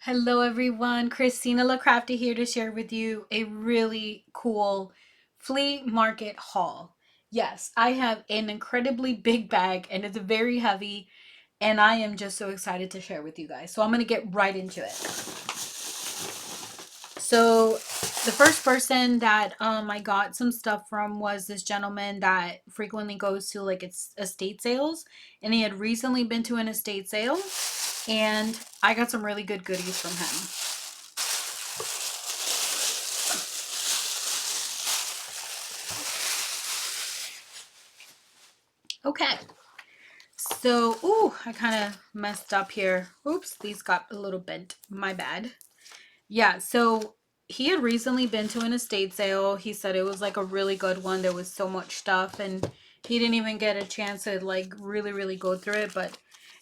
Hello everyone, Christina LaCrafty here to share with you a really cool flea market haul. Yes, I have an incredibly big bag and it's very heavy and I am just so excited to share with you guys. So I'm going to get right into it. So the first person that I got some stuff from was this gentleman that frequently goes to like its estate sales, and he had recently been to an estate sale and I got some really good goodies from him. Okay. So, ooh, I kind of messed up here. Oops, these got a little bent. My bad. Yeah, so he had recently been to an estate sale. He said it was like a really good one. There was so much stuff and he didn't even get a chance to like really go through it. But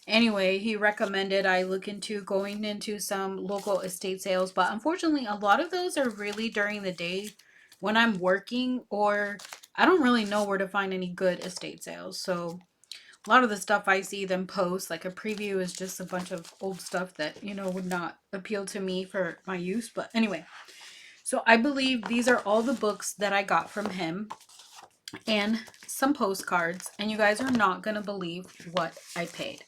anyway, he recommended I look into going into some local estate sales. But unfortunately, a lot of those are really during the day when I'm working, or I don't really know where to find any good estate sales. So a lot of the stuff I see them post, like a preview, is just a bunch of old stuff that, would not appeal to me for my use. But anyway, so I believe these are all the books that I got from him and some postcards. And you guys are not going to believe what I paid.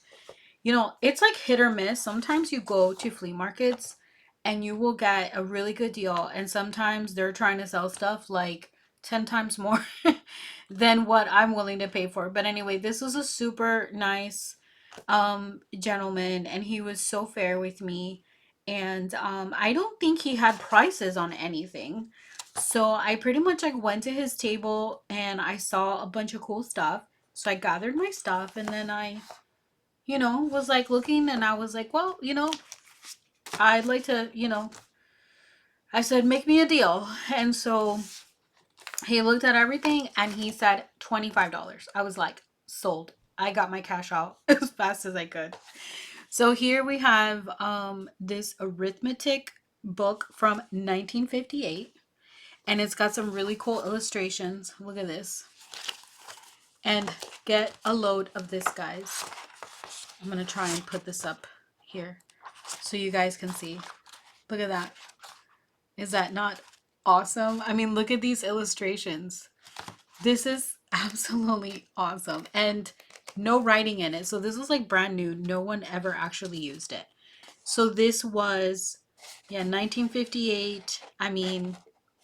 It's like hit or miss. Sometimes you go to flea markets and you will get a really good deal. And sometimes they're trying to sell stuff like 10 times more than what I'm willing to pay for. But anyway, this was a super nice gentleman and he was so fair with me. And I don't think he had prices on anything. So I pretty much like went to his table and I saw a bunch of cool stuff. So I gathered my stuff and then I was like looking and I was like, well, I'd like to, I said, make me a deal. And so he looked at everything and he said $25. I was like, sold. I got my cash out as fast as I could. So here we have this arithmetic book from 1958 and it's got some really cool illustrations. Look at this. And get a load of this, guys. I'm going to try and put this up here so you guys can see. Look at that. Is that not awesome? I mean, look at these illustrations. This is absolutely awesome. And no writing in it. So this was like brand new. No one ever actually used it. So this was, yeah, 1958. I mean,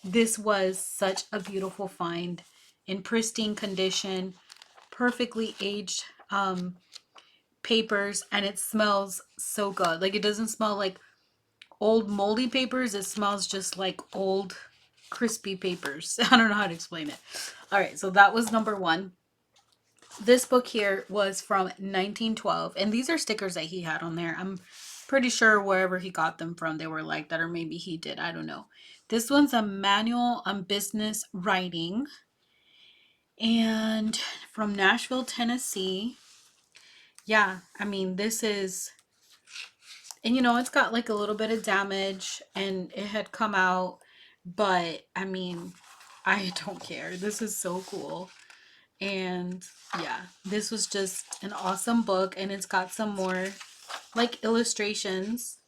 this was such a beautiful find in pristine condition, perfectly aged papers, and it smells so good. Like, it doesn't smell like old moldy papers. It smells just like old crispy papers. I don't know how to explain it. All right, so that was number one. This book here was from 1912, and these are stickers that he had on there. I'm pretty sure wherever he got them from, they were like that, or maybe he did. I don't know. This one's a manual on business writing, and from Nashville, Tennessee. Yeah, I mean, this is, and it's got like a little bit of damage and it had come out, but I mean, I don't care. This is so cool. And yeah, this was just an awesome book and it's got some more like illustrations.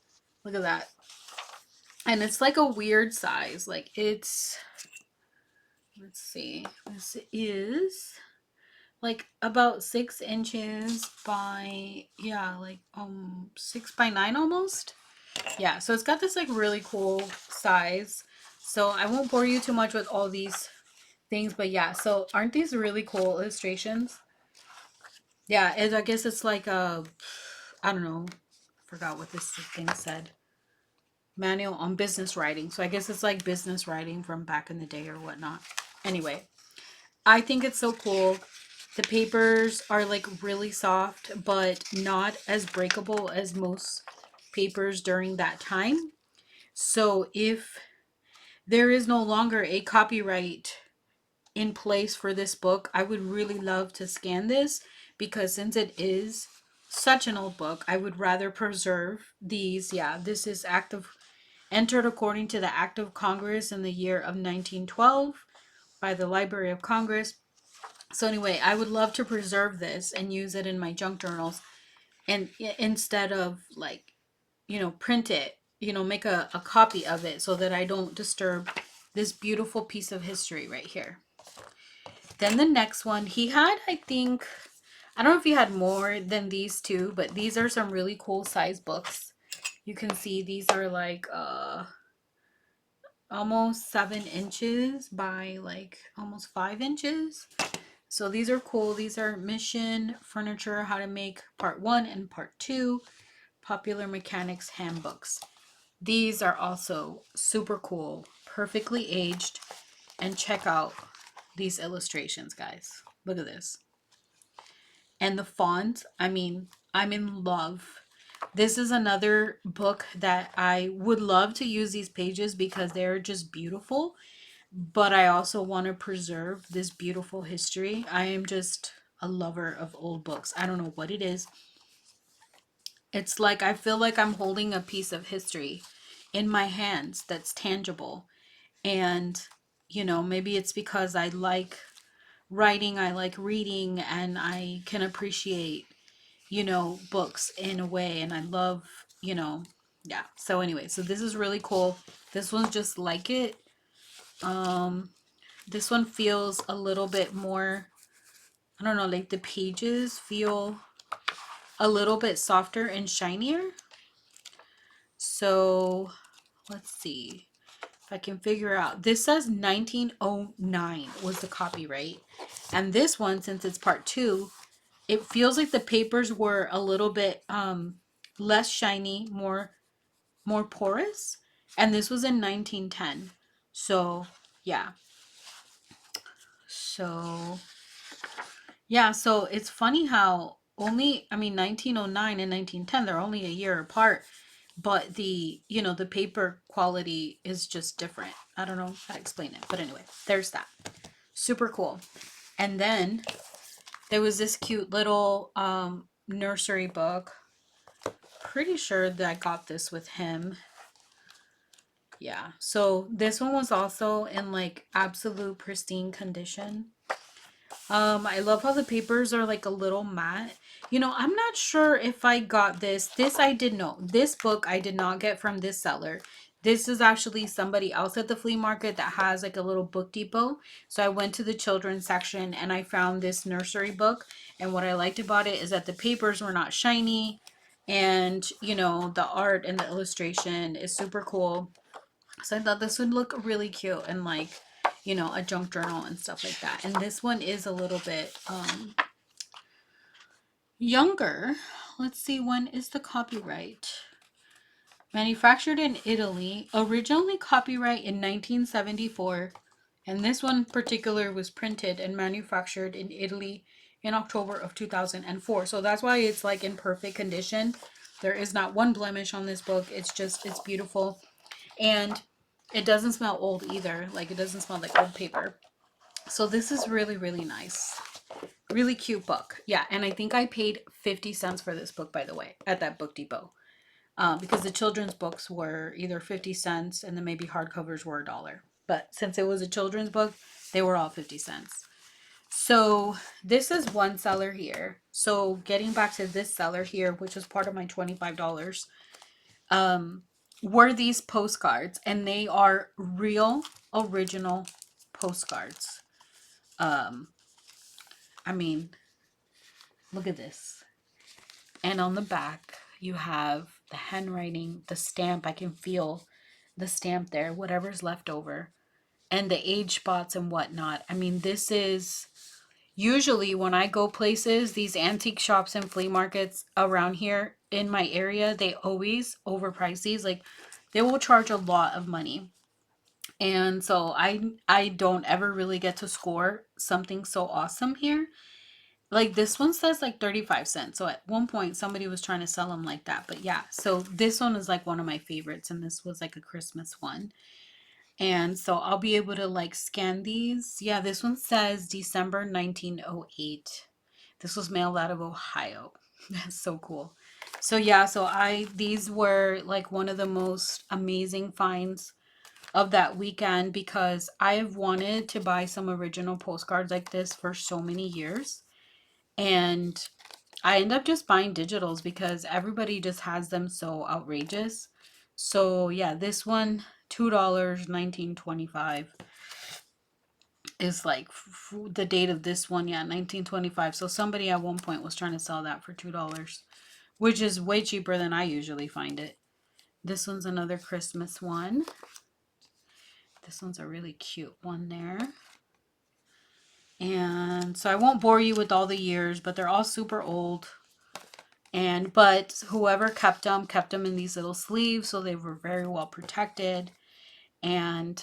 Look at that. And it's like a weird size. Like it's, let's see, this is like about 6 inches by, yeah, like 6 by 9 almost. Yeah, so it's got this like really cool size. So I won't bore you too much with all these things, but yeah, so aren't these really cool illustrations? Yeah, I guess it's like a, I don't know, forgot what this thing said. Manual on business writing. So I guess it's like business writing from back in the day or whatnot. Anyway, I think it's so cool. The papers are like really soft, but not as breakable as most papers during that time. So if there is no longer a copyright in place for this book, I would really love to scan this because since it is such an old book, I would rather preserve these. Yeah, this is entered according to the Act of Congress in the year of 1912 by the Library of Congress. So anyway, I would love to preserve this and use it in my junk journals and instead of like, print it make a copy of it so that I don't disturb this beautiful piece of history right here. Then the next one, he had, I think, I don't know if he had more than these two, but these are some really cool size books. You can see these are like almost 7 inches by like almost 5 inches. So these are cool. These are Mission Furniture, How to Make Part 1 and Part 2, Popular Mechanics Handbooks. These are also super cool, perfectly aged, and check out these illustrations, guys. Look at this. And the font, I mean, I'm in love. This is another book that I would love to use these pages because they're just beautiful, but I also want to preserve this beautiful history. I am just a lover of old books. I don't know what it is. It's like I feel like I'm holding a piece of history in my hands that's tangible. And, maybe it's because I like writing, I like reading, and I can appreciate, books in a way. And I love, yeah. So anyway, so this is really cool. This one's just like it. This one feels a little bit more, I don't know, like the pages feel a little bit softer and shinier. So let's see if I can figure out. This says 1909 was the copyright. And this one, since it's part 2, it feels like the papers were a little bit less shiny, more porous. And this was in 1910. So, yeah. So, yeah, so it's funny how 1909 and 1910, they're only a year apart, but the paper quality is just different. I don't know how to explain it, but anyway, there's that. Super cool. And then there was this cute little nursery book. Pretty sure that I got this with him. Yeah, so this one was also in like absolute pristine condition. I love how the papers are like a little matte. I'm not sure if I got this. This I did know. This book I did not get from this seller. This is actually somebody else at the flea market that has like a little book depot. So I went to the children's section and I found this nursery book. And what I liked about it is that the papers were not shiny. And, the art and the illustration is super cool. So I thought this would look really cute and like, a junk journal and stuff like that. And this one is a little bit younger. Let's see, when is the copyright? Manufactured in Italy, originally copyright in 1974. And this one in particular was printed and manufactured in Italy in October of 2004. So that's why it's like in perfect condition. There is not one blemish on this book. It's beautiful. And it doesn't smell old either. Like, it doesn't smell like old paper. So this is really, really nice. Really cute book. Yeah, and I think I paid 50 cents for this book, by the way, at that book depot. Because the children's books were either 50 cents and then maybe hardcovers were $1. But since it was a children's book, they were all 50 cents. So this is one seller here. So getting back to this seller here, which was part of my $25, were these postcards, and they are real original postcards. I mean, look at this. And on the back, you have the handwriting, the stamp. I can feel the stamp there, whatever's left over, and the age spots and whatnot. I mean, this is usually when I go places, these antique shops and flea markets around here in my area, they always overprice these. Like, they will charge a lot of money. And so I don't ever really get to score something so awesome here. Like, this one says like 35 cents. So at one point somebody was trying to sell them like that. But yeah, so this one is like one of my favorites, and this was like a Christmas one. And so I'll be able to like scan these. Yeah, this one says December 1908. This was mailed out of Ohio. That's so cool. So yeah, so these were like one of the most amazing finds of that weekend, because I've wanted to buy some original postcards like this for so many years. And I end up just buying digitals because everybody just has them so outrageous. So yeah, this one $2, 1925 is like the date of this one. Yeah, 1925. So somebody at one point was trying to sell that for $2, which is way cheaper than I usually find it. This one's another Christmas one. This one's a really cute one there. And so I won't bore you with all the years, but they're all super old. But whoever kept them in these little sleeves, so they were very well protected. And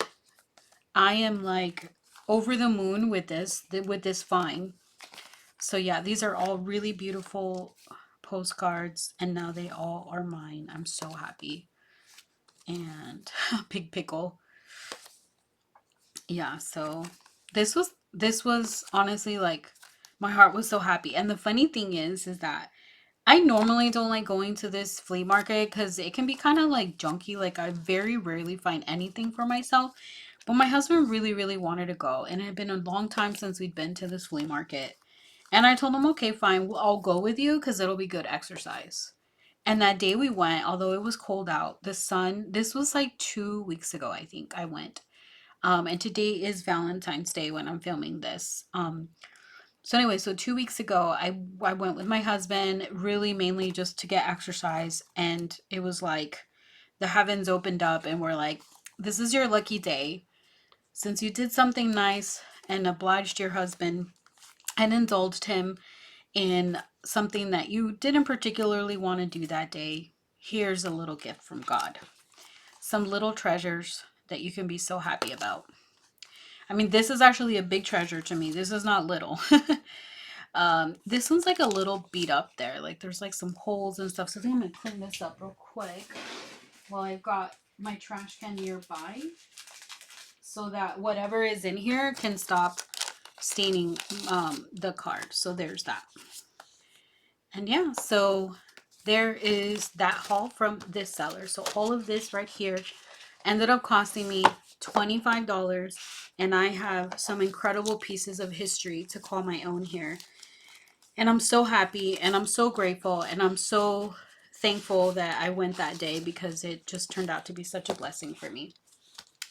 I am like over the moon with this find. So yeah, these are all really beautiful postcards, and now they all are mine. I'm so happy. And big pickle. Yeah, so this was honestly like my heart was so happy. And the funny thing is that I normally don't like going to this flea market because it can be kind of like junky. Like I very rarely find anything for myself. But my husband really, really wanted to go. And it had been a long time since we'd been to this flea market. And I told him, okay, fine, I'll go with you because it'll be good exercise. And that day we went, although it was cold out, the sun, this was like 2 weeks ago, I think I went. And today is Valentine's Day when I'm filming this. So anyway, so 2 weeks ago, I went with my husband, really mainly just to get exercise. And it was like the heavens opened up and we're like, this is your lucky day. Since you did something nice and obliged your husband and indulged him in something that you didn't particularly want to do that day, here's a little gift from God. Some little treasures that you can be so happy about. I mean, this is actually a big treasure to me. This is not little. This one's like a little beat up there. Like there's like some holes and stuff. So I think I'm going to clean this up real quick while I've got my trash can nearby, so that whatever is in here can stop staining the card. So there's that. And yeah, so there is that haul from this seller. So all of this right here ended up costing me $25, and I have some incredible pieces of history to call my own here. And I'm so happy and I'm so grateful and I'm so thankful that I went that day because it just turned out to be such a blessing for me.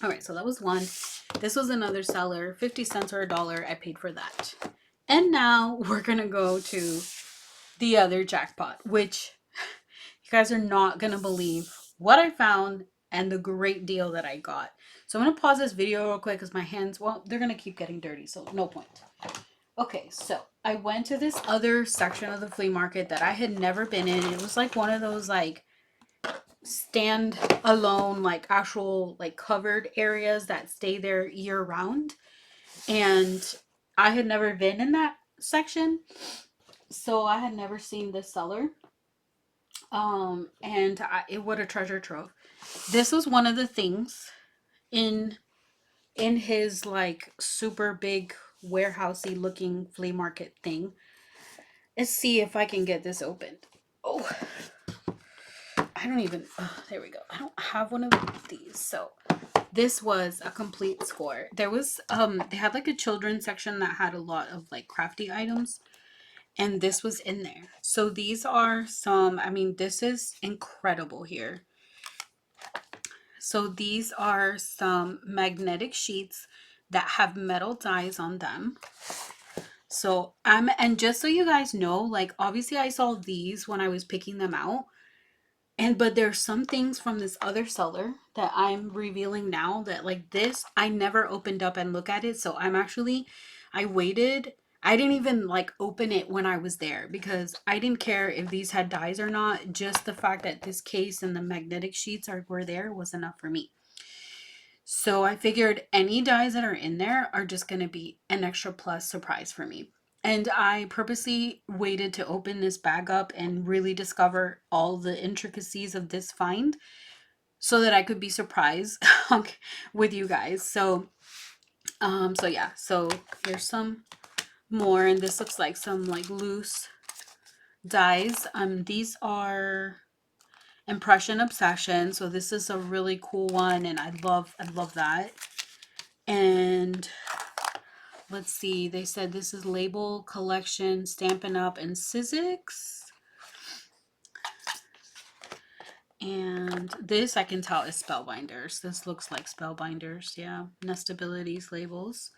All right, so that was one. This was another seller, 50 cents or $1. I paid for that. And now we're going to go to the other jackpot, which you guys are not going to believe what I found and the great deal that I got. So I'm going to pause this video real quick because my hands, well, they're going to keep getting dirty, so no point. Okay, so I went to this other section of the flea market that I had never been in. It was like one of those like stand alone, like actual like covered areas that stay there year round. And I had never been in that section, so I had never seen this seller. What a treasure trove. This was one of the things in his like super big warehousey looking flea market thing. Let's see if I can get this opened. Oh, I don't even, oh, there we go. I don't have one of these. So this was a complete score. There was, they had like a children's section that had a lot of like crafty items, and this was in there. So these are some, I mean, this is incredible here. So these are some magnetic sheets that have metal dies on them. So and just so you guys know, like obviously I saw these when I was picking them out. But there's some things from this other seller that I'm revealing now that like this, I never opened up and look at it. So I waited. I didn't even like open it when I was there because I didn't care if these had dies or not. Just the fact that this case and the magnetic sheets were there was enough for me. So I figured any dies that are in there are just going to be an extra plus surprise for me. And I purposely waited to open this bag up and really discover all the intricacies of this find so that I could be surprised with you guys. So yeah, so here's some more, and this looks like some like loose dies. These are Impression Obsession. So this is a really cool one, and I love that. And let's see, they said this is Label Collection, Stampin' Up, and Sizzix. And this I can tell is Spellbinders. This looks like Spellbinders. Yeah, Nestabilities labels.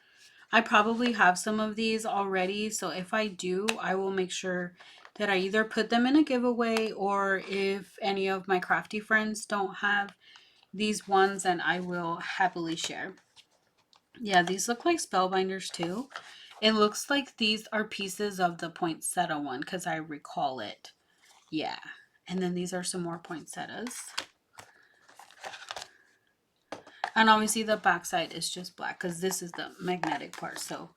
I probably have some of these already, so if I do, I will make sure that I either put them in a giveaway, or if any of my crafty friends don't have these ones, then I will happily share. Yeah, these look like Spellbinders too. It looks like these are pieces of the poinsettia one because I recall it. Yeah. And then these are some more poinsettias. And obviously the backside is just black because this is the magnetic part. So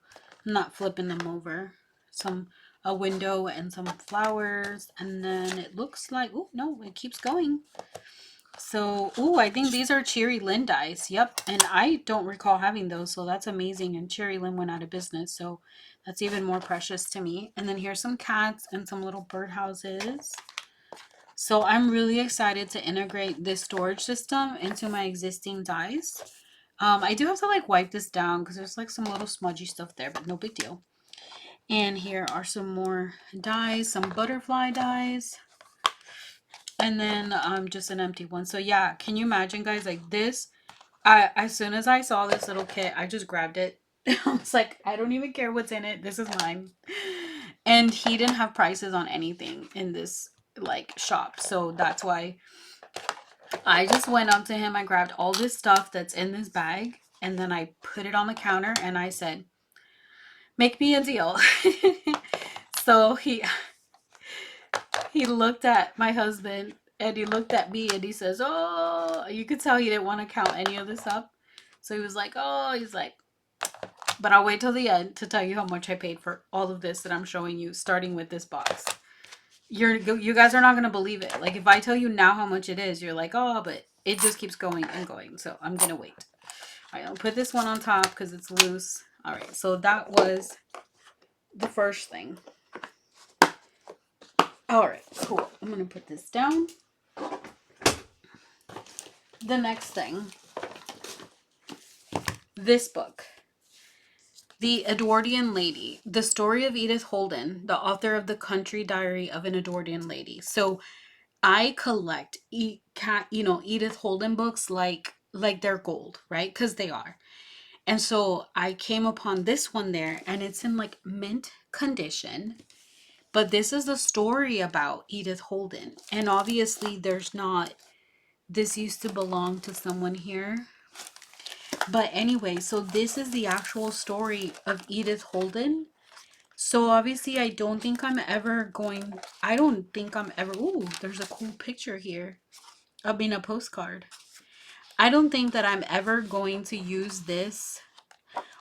I'm not flipping them over. A window and some flowers. And then it looks like, oh no, it keeps going. So, oh, I think these are Cherry Lynn dies. Yep. And I don't recall having those. So that's amazing. And Cherry Lynn went out of business. So that's even more precious to me. And then here's some cats and some little birdhouses. So I'm really excited to integrate this storage system into my existing dies. I do have to like wipe this down because there's like some little smudgy stuff there, but no big deal. And here are some more dies, some butterfly dies. And then just an empty one. So yeah, can you imagine, guys, like this? As soon as I saw this little kit, I just grabbed it. I was like, I don't even care what's in it. This is mine. And he didn't have prices on anything in this like shop. So that's why I just went up to him. I grabbed all this stuff that's in this bag. And then I put it on the counter and I said, make me a deal. So he looked at my husband and he looked at me and he says, oh, you could tell he didn't want to count any of this up. So he was like, oh, he's like, but I'll wait till the end to tell you how much I paid for all of this that I'm showing you, starting with this box. You guys are not going to believe it. Like, if I tell you now how much it is, you're like, oh, but it just keeps going and going. So I'm going to wait. All right, I'll put this one on top because it's loose. All right, so that was the first thing. All right, cool. I'm going to put this down. The next thing, this book, The Edwardian Lady, the story of Edith Holden, the author of The Country Diary of an Edwardian Lady. So I collect Edith Holden books like they're gold, right? Because they are. And so I came upon this one there, and it's in like mint condition. But this is a story about Edith Holden. And obviously there's not, this used to belong to someone here. But anyway, so this is the actual story of Edith Holden. So obviously I don't think I'm ever, ooh, there's a cool picture here. I mean, a postcard. I don't think that I'm ever going to use this.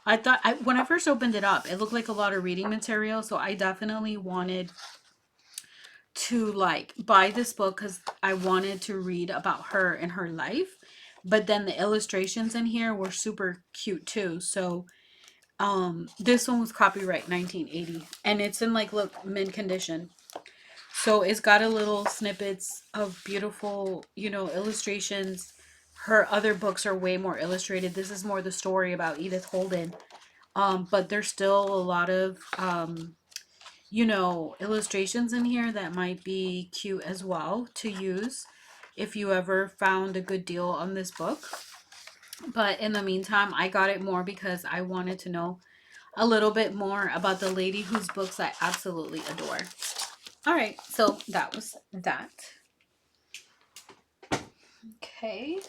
When I first opened it up, it looked like a lot of reading material. So I definitely wanted to like buy this book because I wanted to read about her and her life. But then the illustrations in here were super cute too. So this one was copyright 1980 and it's in like, look, mint condition. So it's got a little snippets of beautiful, illustrations. Her other books are way more illustrated. This is more the story about Edith Holden. But there's still a lot of illustrations in here that might be cute as well to use if you ever found a good deal on this book. But in the meantime, I got it more because I wanted to know a little bit more about the lady whose books I absolutely adore. All right, so that was that. Okay.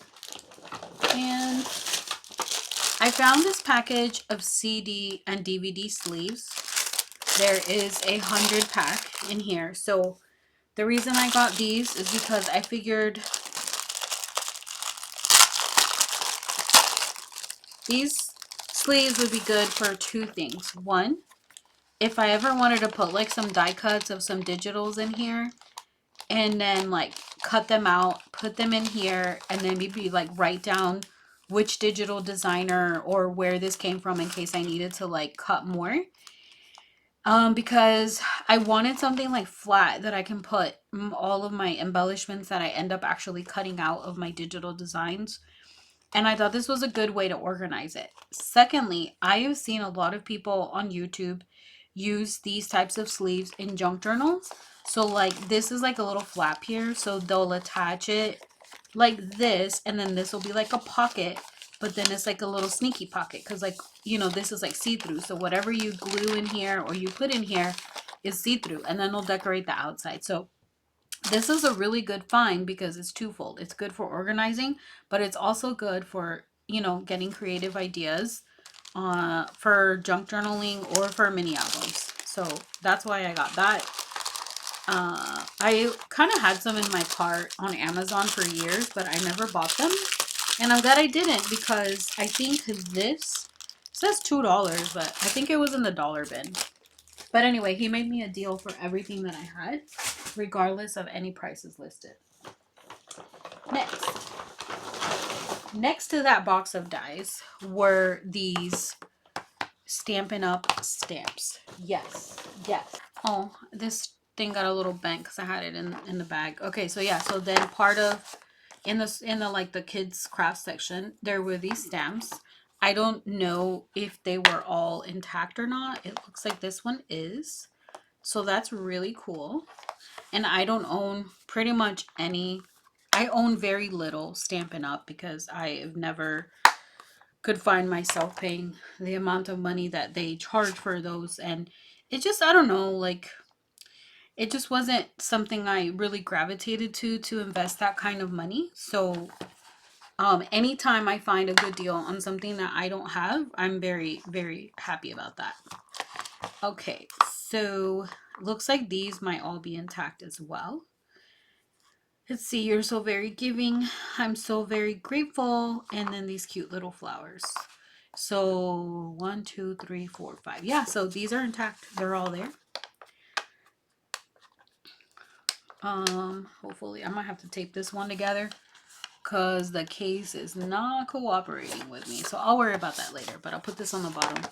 And I found this package of CD and DVD sleeves. There is 100 pack in here. So the reason I got these is because I figured these sleeves would be good for two things. One, if I ever wanted to put like some die cuts of some digitals in here and then like cut them out, put them in here, and then maybe like write down which digital designer or where this came from in case I needed to like cut more. Because I wanted something like flat that I can put all of my embellishments that I end up actually cutting out of my digital designs. And I thought this was a good way to organize it. Secondly, I have seen a lot of people on YouTube use these types of sleeves in junk journals. So like this is like a little flap here, so they'll attach it like this, and then this will be like a pocket, but then it's like a little sneaky pocket because, like, you know, this is like see-through, so whatever you glue in here or you put in here is see-through, and then it'll decorate the outside. So this is a really good find because it's twofold. It's good for organizing, but it's also good for, you know, getting creative ideas for junk journaling or for mini albums. So that's why I got that. I kind of had some in my cart on Amazon for years, but I never bought them. And I'm glad I didn't, because I think this says $2, but I think it was in the dollar bin. But anyway, he made me a deal for everything that I had, regardless of any prices listed. Next to that box of dies were these Stampin' Up! Stamps. Yes. Oh, this thing got a little bent because I had it in the bag. Okay, so yeah, so then part of in the like the kids craft section, there were these stamps. I don't know if they were all intact or not. It looks like this one is. So that's really cool. And I don't own pretty much any. I own very little Stampin' Up! Because I have never could find myself paying the amount of money that they charge for those. And it just, I don't know, like, it just wasn't something I really gravitated to invest that kind of money. So anytime I find a good deal on something that I don't have, I'm very, very happy about that. Okay, so looks like these might all be intact as well. Let's see, you're so very giving. I'm so very grateful. And then these cute little flowers. So 1, 2, 3, 4, 5. Yeah, so these are intact. They're all there. Hopefully I might have to tape this one together because the case is not cooperating with me. So I'll worry about that later, but I'll put this on the bottom.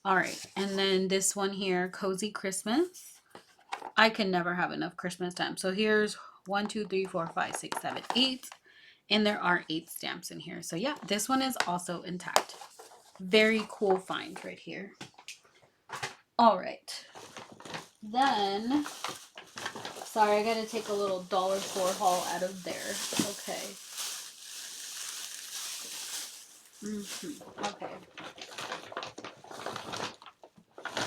All right, and then this one here, Cozy Christmas. I can never have enough Christmas time. So here's 1, 2, 3, 4, 5, 6, 7, 8. And there are 8 stamps in here. So yeah, this one is also intact. Very cool find right here. All right. Then, sorry, I got to take a little dollar store haul out of there. Okay. Okay.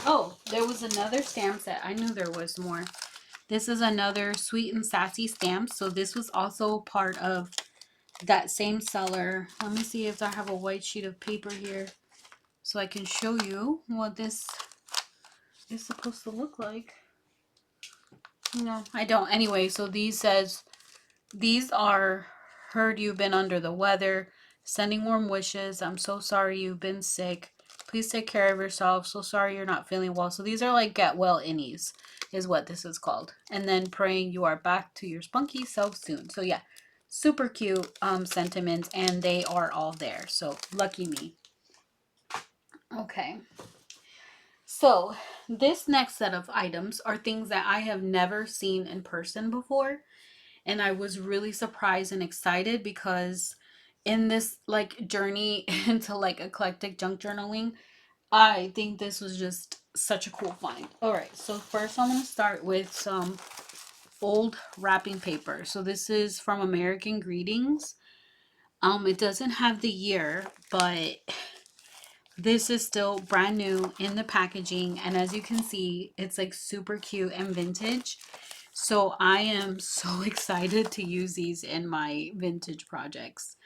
Oh, there was another stamp set. I knew there was more. This is another Sweet and Sassy stamp. So this was also part of that same seller. Let me see if I have a white sheet of paper here so I can show you what this is supposed to look like. No, I don't. Anyway, so these are heard you've been under the weather, sending warm wishes. I'm so sorry you've been sick. Please take care of yourself. So sorry you're not feeling well. So these are like get well innies is what this is called. And then praying you are back to your spunky self soon. So yeah, super cute sentiments, and they are all there. So lucky me. Okay. So this next set of items are things that I have never seen in person before. And I was really surprised and excited because in this like journey into like eclectic junk journaling, I think this was just such a cool find. All right, so first I'm going to start with some old wrapping paper. So this is from American Greetings. It doesn't have the year, but this is still brand new in the packaging, and as you can see, it's like super cute and vintage. So I am so excited to use these in my vintage projects.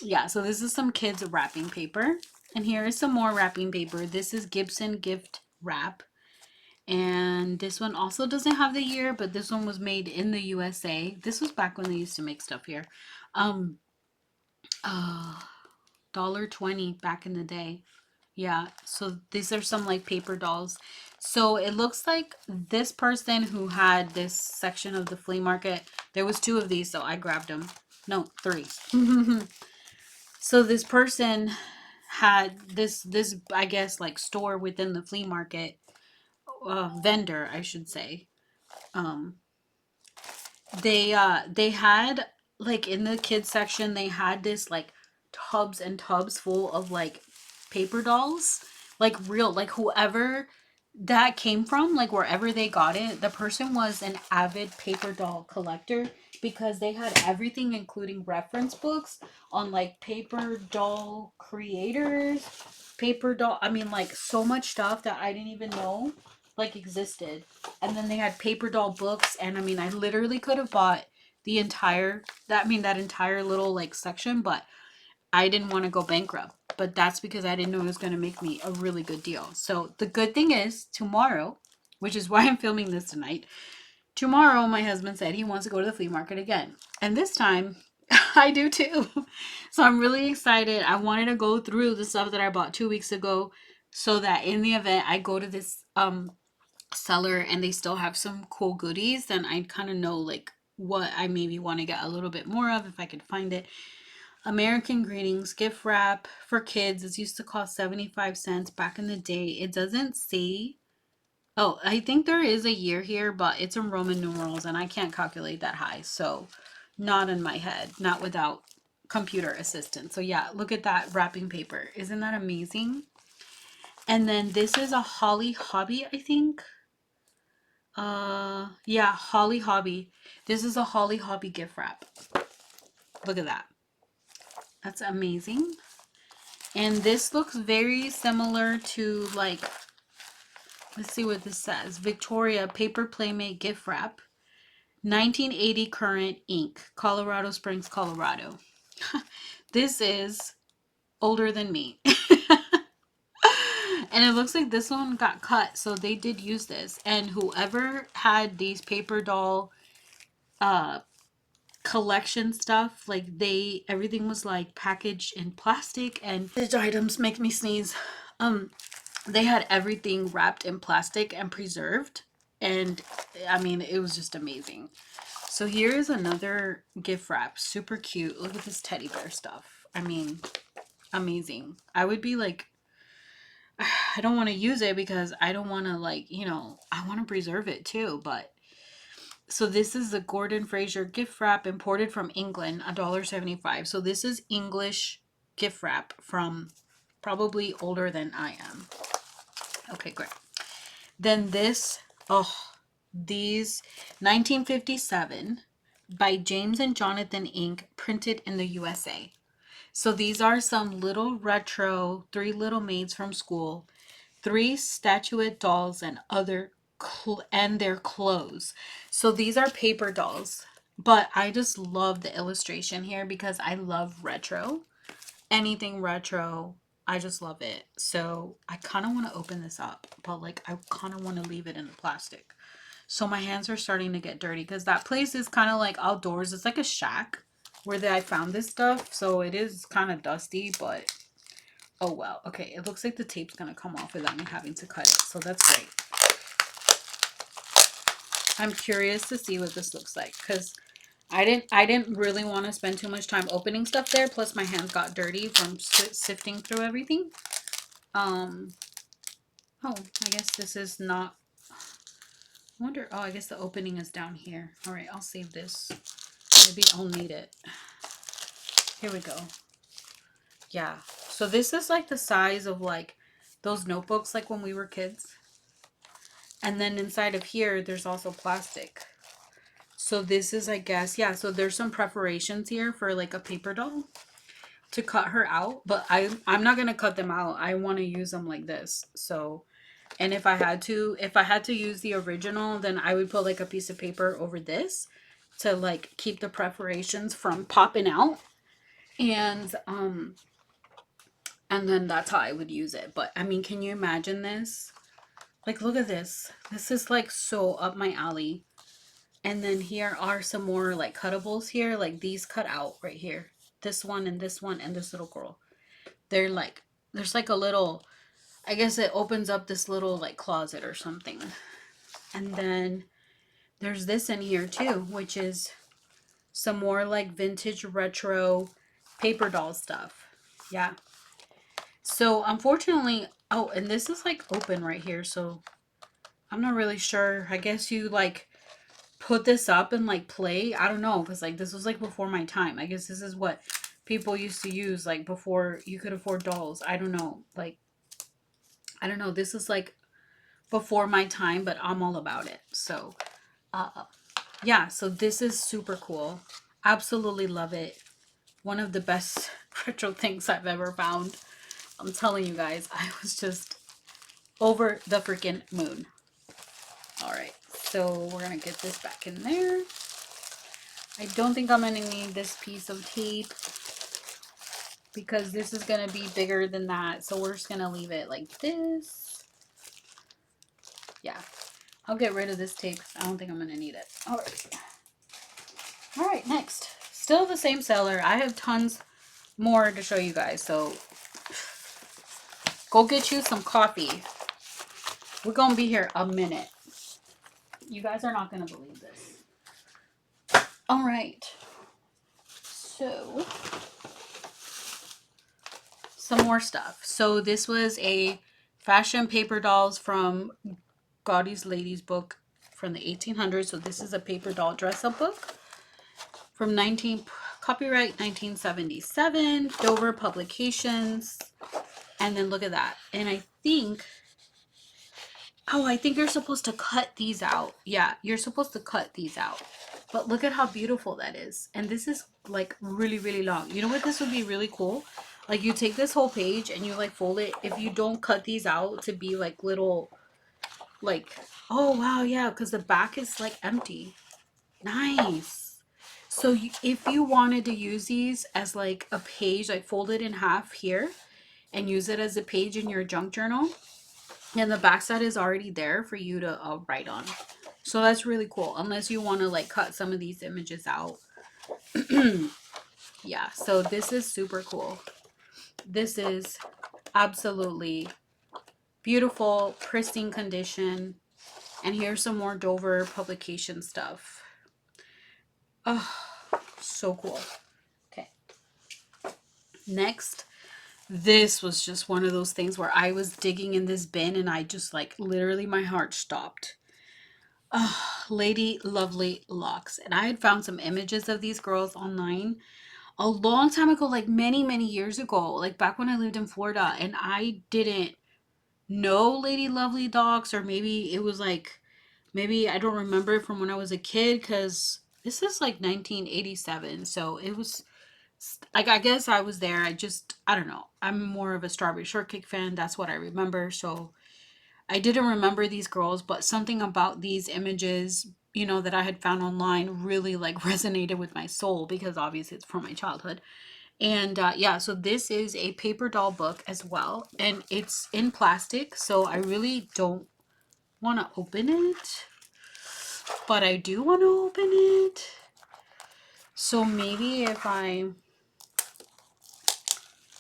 Yeah, so this is some kids wrapping paper. And here is some more wrapping paper. This is Gibson Gift Wrap. And this one also doesn't have the year, but this one was made in the USA. This was back when they used to make stuff here. $1.20 back in the day. Yeah, so these are some like paper dolls. So it looks like this person who had this section of the flea market, there was 2 of these, so I grabbed them. No, 3. So this person had this I guess like store within the flea market, vendor I should say. They had like in the kids section, they had this like tubs and tubs full of like paper dolls, like real, like whoever that came from, like wherever they got it, the person was an avid paper doll collector because they had everything, including reference books on like paper doll creators, paper doll. I mean, like so much stuff that I didn't even know like existed. And then they had paper doll books, and I mean, I literally could have bought the entire that entire little like section, but I didn't want to go bankrupt, but that's because I didn't know it was going to make me a really good deal. So the good thing is tomorrow, which is why I'm filming this tonight. Tomorrow, my husband said he wants to go to the flea market again. And this time, I do too. So I'm really excited. I wanted to go through the stuff that I bought 2 weeks ago so that in the event I go to this seller and they still have some cool goodies, then I kind of know like what I maybe want to get a little bit more of if I could find it. American Greetings gift wrap for kids. It used to cost 75 cents back in the day. It doesn't say. Oh, I think there is a year here, but it's in Roman numerals and I can't calculate that high. So, not in my head, not without computer assistance. So, yeah, look at that wrapping paper. Isn't that amazing? And then this is a Holly Hobby, I think. Yeah, Holly Hobby. This is a Holly Hobby gift wrap. Look at that. That's amazing. And this looks very similar to like, let's see what this says. Victoria Paper Playmate Gift Wrap. 1980 current ink. Colorado Springs, Colorado. This is older than me. And it looks like this one got cut. So they did use this. And whoever had these paper doll collection stuff, like everything was like packaged in plastic, and these items make me sneeze. They had everything wrapped in plastic and preserved, and I mean it was just amazing. So here is another gift wrap, super cute. Look at this teddy bear stuff. I mean, amazing. I would be like, I don't want to use it because I don't want to like, I want to preserve it too, but so this is the Gordon Fraser gift wrap imported from England, $1.75. So this is English gift wrap from probably older than I am. Okay, great. Then these 1957 by James and Jonathan Inc. printed in the USA. So these are some little retro, three little maids from school, three statuette dolls and and their clothes. So these are paper dolls, but I just love the illustration here because I love retro. Anything retro, I just love it. So I kind of want to open this up, but like I kind of want to leave it in the plastic. So my hands are starting to get dirty because that place is kind of like outdoors. It's like a shack where I found this stuff. So it is kind of dusty, but oh well. Okay, it looks like the tape's going to come off without me having to cut it. So that's great. I'm curious to see what this looks like because I didn't really want to spend too much time opening stuff there. Plus my hands got dirty from sifting through everything. Oh, I guess this is not. I wonder. Oh, I guess the opening is down here. All right, I'll save this. Maybe I'll need it. Here we go. Yeah. So this is like the size of like those notebooks like when we were kids. And then inside of here, there's also plastic. So this is, I guess, yeah, so there's some preparations here for like a paper doll to cut her out, but I'm not going to cut them out. I want to use them like this. So, and if I had to use the original, then I would put like a piece of paper over this to like keep the preparations from popping out. And then that's how I would use it. But I mean, can you imagine this? Like, look at this. This is like so up my alley. And then here are some more like cuttables here. Like these cut out right here. This one and this little girl. They're like, there's like a little, I guess it opens up this little like closet or something. And then there's this in here too, which is some more like vintage retro paper doll stuff. Yeah. So unfortunately, oh, and this is like open right here. So I'm not really sure. I guess you like put this up and like play. I don't know. Because like this was like before my time. I guess this is what people used to use like before you could afford dolls. I don't know. Like, I don't know. This is like before my time, but I'm all about it. So yeah, so this is super cool. Absolutely love it. One of the best retro things I've ever found. I'm telling you guys, I was just over the freaking moon. All right, so we're gonna get this back in there. I don't think I'm gonna need this piece of tape because this is gonna be bigger than that. So we're just gonna leave it like this. Yeah, I'll get rid of this tape. I don't think I'm gonna need it. All right. All right, next. Still the same seller. I have tons more to show you guys. So go get you some coffee. We're gonna be here a minute. You guys are not gonna believe this. All right. So some more stuff. So this was a fashion paper dolls from Gaudie's Ladies book from the 1800s. So this is a paper doll dress-up book from copyright 1977, Dover Publications. And then look at that. And I think you're supposed to cut these out. Yeah, you're supposed to cut these out. But look at how beautiful that is. And this is like really, really long. You know what? This would be really cool. Like you take this whole page and you like fold it. If you don't cut these out to be like little, like, oh wow, yeah, because the back is like empty. Nice. So if you wanted to use these as like a page, like fold it in half here and use it as a page in your junk journal, and the backside is already there for you to write on. So that's really cool, unless you want to like cut some of these images out. Yeah, so this is super cool. This is absolutely beautiful, pristine condition. And here's some more Dover publication stuff. Oh, so cool. Okay. Next, this was just one of those things where I was digging in this bin and I just like literally my heart stopped. Lady Lovely Locks. And I had found some images of these girls online a long time ago, like many, many years ago, like back when I lived in Florida, and I didn't know Lady Lovely Locks, or maybe it was like, maybe I don't remember it from when I was a kid, because this is like 1987, so it was like, I guess I was there. I don't know. I'm more of a Strawberry Shortcake fan. That's what I remember. So I didn't remember these girls, but something about these images, that I had found online really like resonated with my soul because obviously it's from my childhood. And yeah, so this is a paper doll book as well, and it's in plastic. So I really don't want to open it, but I do want to open it. So maybe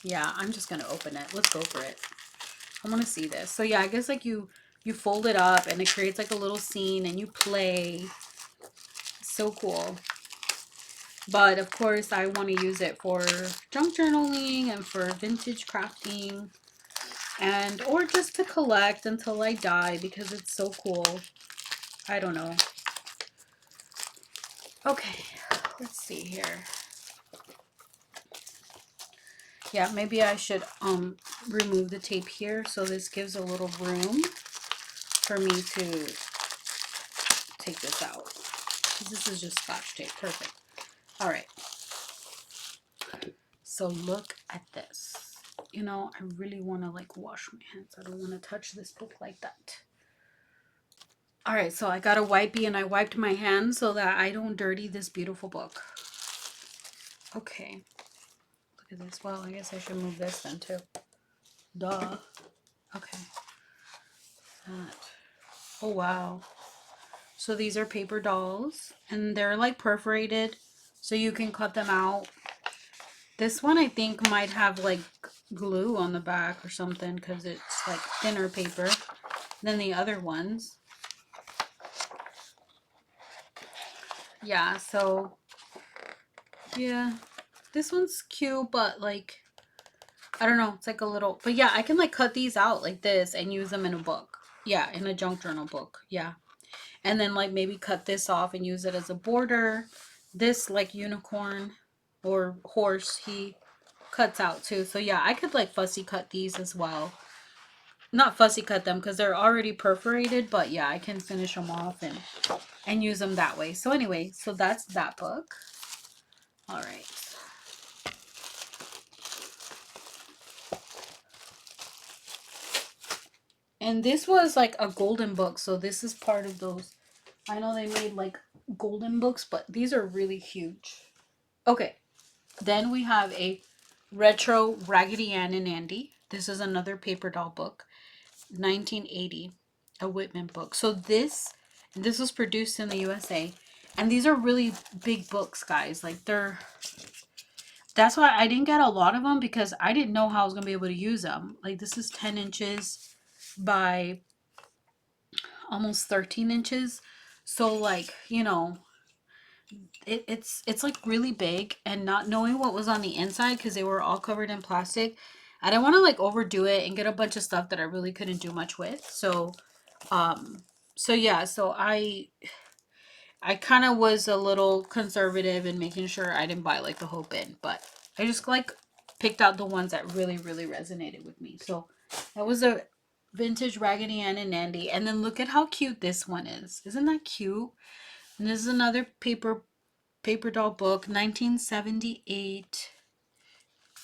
yeah, I'm just going to open it. Let's go for it. I want to see this. So yeah, I guess like you fold it up and it creates like a little scene and you play. So cool. But of course I want to use it for junk journaling and for vintage crafting, and or just to collect until I die because it's so cool. I don't know. Okay, let's see here. Yeah, maybe I should remove the tape here so this gives a little room for me to take this out. This is just Scotch tape. Perfect. All right. So look at this. I really want to like wash my hands. I don't want to touch this book like that. All right, so I got a wipey and I wiped my hands so that I don't dirty this beautiful book. Okay. Look at this. Well, I guess I should move this then too. Duh. Okay. That. Oh, wow. So these are paper dolls and they're like perforated so you can cut them out. This one I think might have like glue on the back or something because it's like thinner paper than the other ones. Yeah, so yeah, this one's cute, but like, I don't know, it's like a little, but yeah, I can like cut these out like this and use them in a book. Yeah, in a junk journal book. Yeah. And then like maybe cut this off and use it as a border. This like unicorn or horse, he cuts out too. So yeah, I could like fussy cut these as well. not fussy cut them because they're already perforated, but yeah, I can finish them off and use them that way. So anyway, so that's that book. All right. And this was like a golden book, so this is part of those. I know they made like golden books, but these are really huge. Okay, then we have a retro Raggedy Ann and Andy. This is another paper doll book, 1980, a Whitman book. So this was produced in the USA, and these are really big books, guys. Like that's why I didn't get a lot of them because I didn't know how I was gonna be able to use them. Like this is 10 inches by almost 13 inches. So like, it's like really big, and not knowing what was on the inside because they were all covered in plastic. I didn't want to like overdo it and get a bunch of stuff that I really couldn't do much with. Um so yeah, so I kind of was a little conservative in making sure I didn't buy like the whole bin, but I just like picked out the ones that really, really resonated with me. So that was a vintage Raggedy Ann and Andy. And then look at how cute this one is. Isn't that cute? And this is another paper doll book, 1978.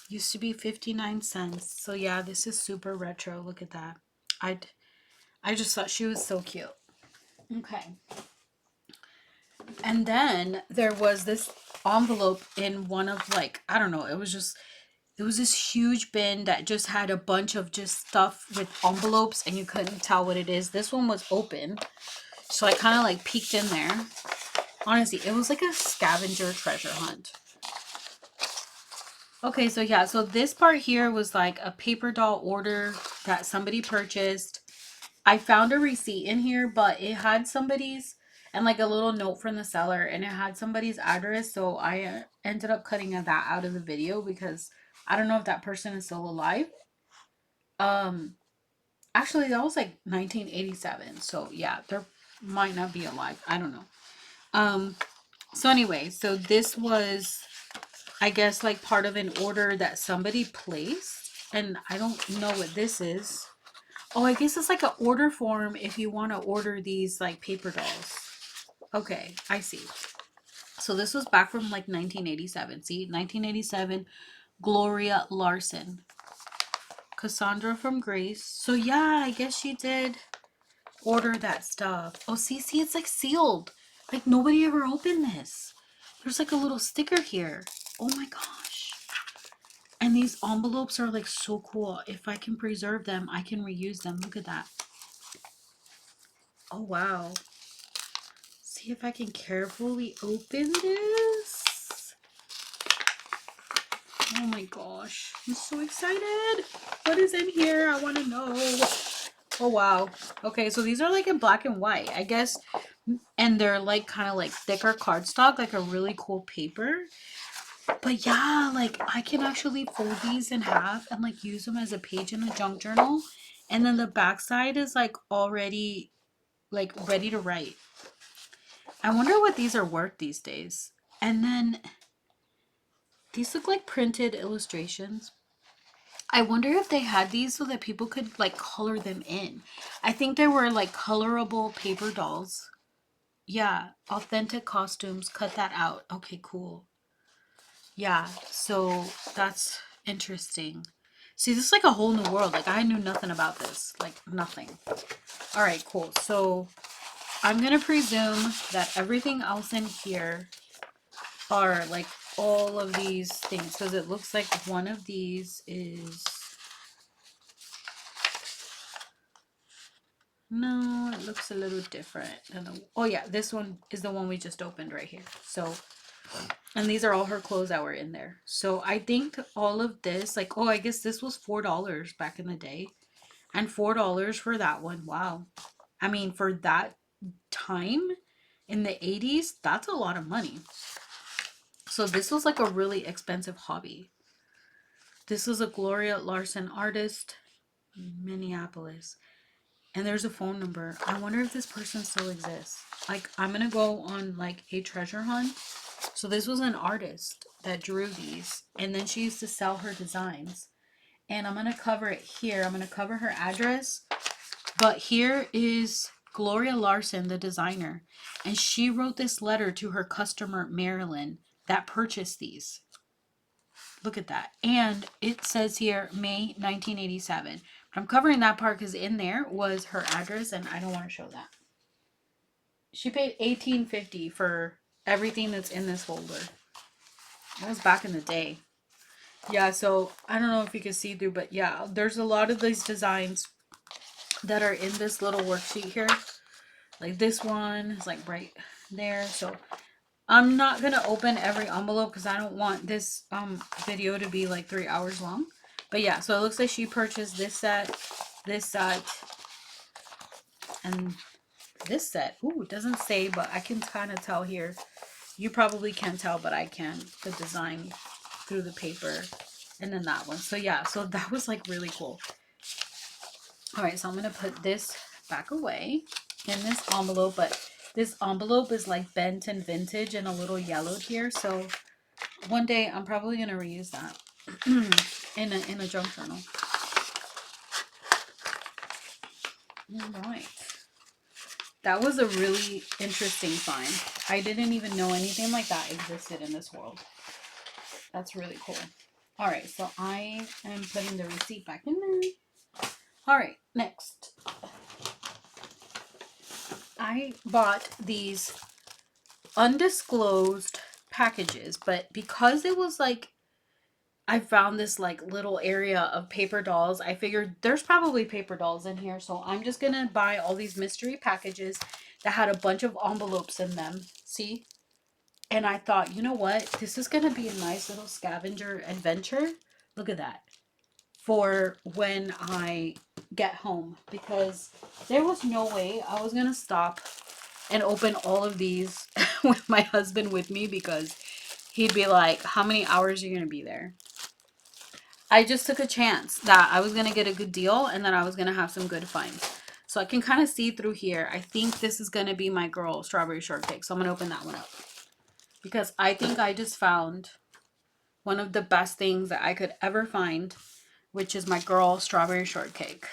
Used to be 59 cents. So yeah, this is super retro. Look at that. I I just thought she was so cute. Okay. And then there was this envelope in one of like, I don't know, it was this huge bin that just had a bunch of just stuff with envelopes and you couldn't tell what it is. This one was open. So I kind of like peeked in there. Honestly, it was like a scavenger treasure hunt. Okay, so yeah, so this part here was like a paper doll order that somebody purchased. I found a receipt in here, but it had somebody's and like a little note from the seller, and it had somebody's address. So I ended up cutting that out of the video because I don't know if that person is still alive. Um, Actually, that was like 1987. So yeah, there might not be alive. I don't know. Um, so anyway, so this was, I guess, like part of an order that somebody placed, and I don't know what this is. Oh, I guess it's like an order form if you want to order these like paper dolls. Okay, I see. So this was back from like 1987. See, 1987, Gloria Larson. Cassandra from Grace. So yeah, I guess she did order that stuff. Oh, see, it's like sealed. Like nobody ever opened this. There's like a little sticker here. Oh my gosh. And these envelopes are like so cool. If I can preserve them, I can reuse them. Look at that. Oh wow. See if I can carefully open this. Oh my gosh. I'm so excited. What is in here? I want to know. Oh wow. Okay, so these are like in black and white, I guess. And they're like kind of like thicker cardstock, like a really cool paper. But yeah, like I can actually fold these in half and like use them as a page in a junk journal. And then the back side is like already like ready to write. I wonder what these are worth these days. And then these look like printed illustrations. I wonder if they had these so that people could like color them in. I think they were like colorable paper dolls. Yeah, authentic costumes. Cut that out. Okay, cool. Yeah, so that's interesting. See, this is like a whole new world. Like I knew nothing about this. Like nothing. All right, cool. So I'm gonna presume that everything else in here are like all of these things because it looks like one of these is, no, it looks a little different than the, oh yeah, this one is the one we just opened right here. So, and these are all her clothes that were in there. So I think all of this, like, oh, I guess this was $4 back in the day, and $4 for that one. Wow. I mean, for that time in the 80s, that's a lot of money. So this was like a really expensive hobby. This was a Gloria Larson artist, Minneapolis. And there's a phone number. I wonder if this person still exists. Like, I'm going to go on like a treasure hunt. So this was an artist that drew these. And then she used to sell her designs. And I'm going to cover it here. I'm going to cover her address. But here is Gloria Larson, the designer. And she wrote this letter to her customer, Marilyn, that purchased these. Look at that. And it says here, May 1987. But I'm covering that part because in there was her address, and I don't want to show that. She paid $18.50 for everything that's in this folder. That was back in the day. Yeah, so I don't know if you can see through, but yeah, there's a lot of these designs that are in this little worksheet here. Like this one is like right there. So I'm not going to open every envelope because I don't want this video to be like 3 hours long. But yeah, so it looks like she purchased this set, and this set. Ooh, it doesn't say, but I can kind of tell here. You probably can't tell, but I can. The design through the paper. And then that one. So yeah, so that was like really cool. Alright, so I'm going to put this back away in this envelope. But this envelope is like bent and vintage and a little yellowed here. So one day I'm probably going to reuse that in a junk journal. Alright. That was a really interesting find. I didn't even know anything like that existed in this world. That's really cool. Alright, so I am putting the receipt back in there. Alright, next. I bought these undisclosed packages, but because it was like, I found this like little area of paper dolls, I figured there's probably paper dolls in here, so I'm just gonna buy all these mystery packages that had a bunch of envelopes in them. See? And I thought, you know what? This is gonna be a nice little scavenger adventure. Look at that. For when I get home, because there was no way I was gonna stop and open all of these with my husband with me, because he'd be like, how many hours are you gonna be there? I just took a chance that I was gonna get a good deal and that I was gonna have some good finds. So I can kind of see through here. I think this is gonna be my girl strawberry shortcake, so I'm gonna open that one up because I think I just found one of the best things that I could ever find, which is my girl strawberry shortcake.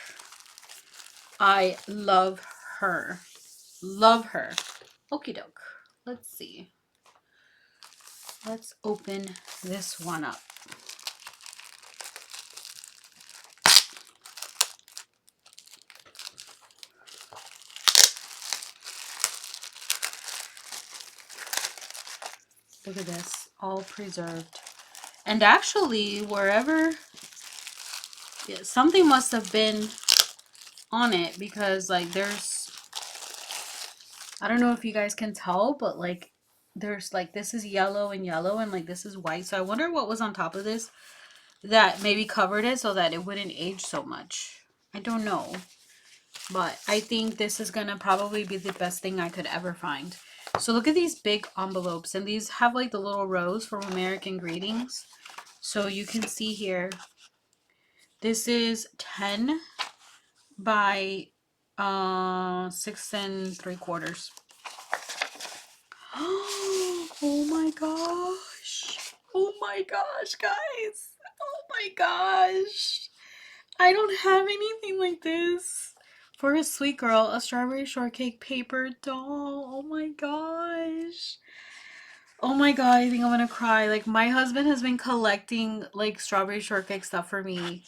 I love her. Love her. Okie doke. Let's see. Let's open this one up. Look at this. All preserved. And actually, wherever... yeah, something must have been on it, because like there's... I don't know if you guys can tell, but like there's like, this is yellow and like this is white. So I wonder what was on top of this that maybe covered it so that it wouldn't age so much. I don't know. But I think this is going to probably be the best thing I could ever find. So look at these big envelopes. And these have like the little rose from American Greetings. So you can see here. This is 10 by 6 3/4. Oh my gosh. Oh my gosh, guys. Oh my gosh. I don't have anything like this. For a sweet girl, a strawberry shortcake paper doll. Oh my gosh. Oh my god, I think I'm gonna cry. Like, my husband has been collecting like strawberry shortcake stuff for me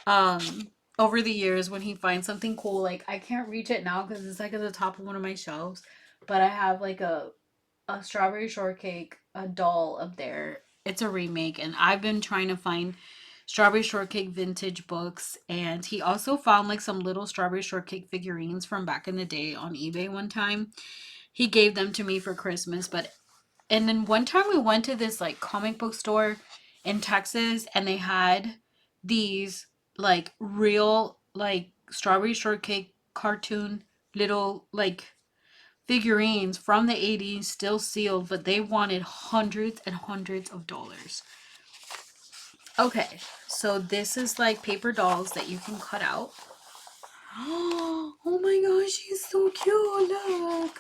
over the years. When he finds something cool, like I can't reach it now because it's like at the top of one of my shelves, but I have like a strawberry shortcake a doll up there. It's a remake, and I've been trying to find strawberry shortcake vintage books. And he also found like some little strawberry shortcake figurines from back in the day on eBay one time. He gave them to me for Christmas. But and then one time we went to this like comic book store in Texas, and they had these like real like strawberry shortcake cartoon little like figurines from the 80s, still sealed, but they wanted hundreds and hundreds of dollars. Okay, so this is like paper dolls that you can cut out. Oh my gosh, she's so cute. Look,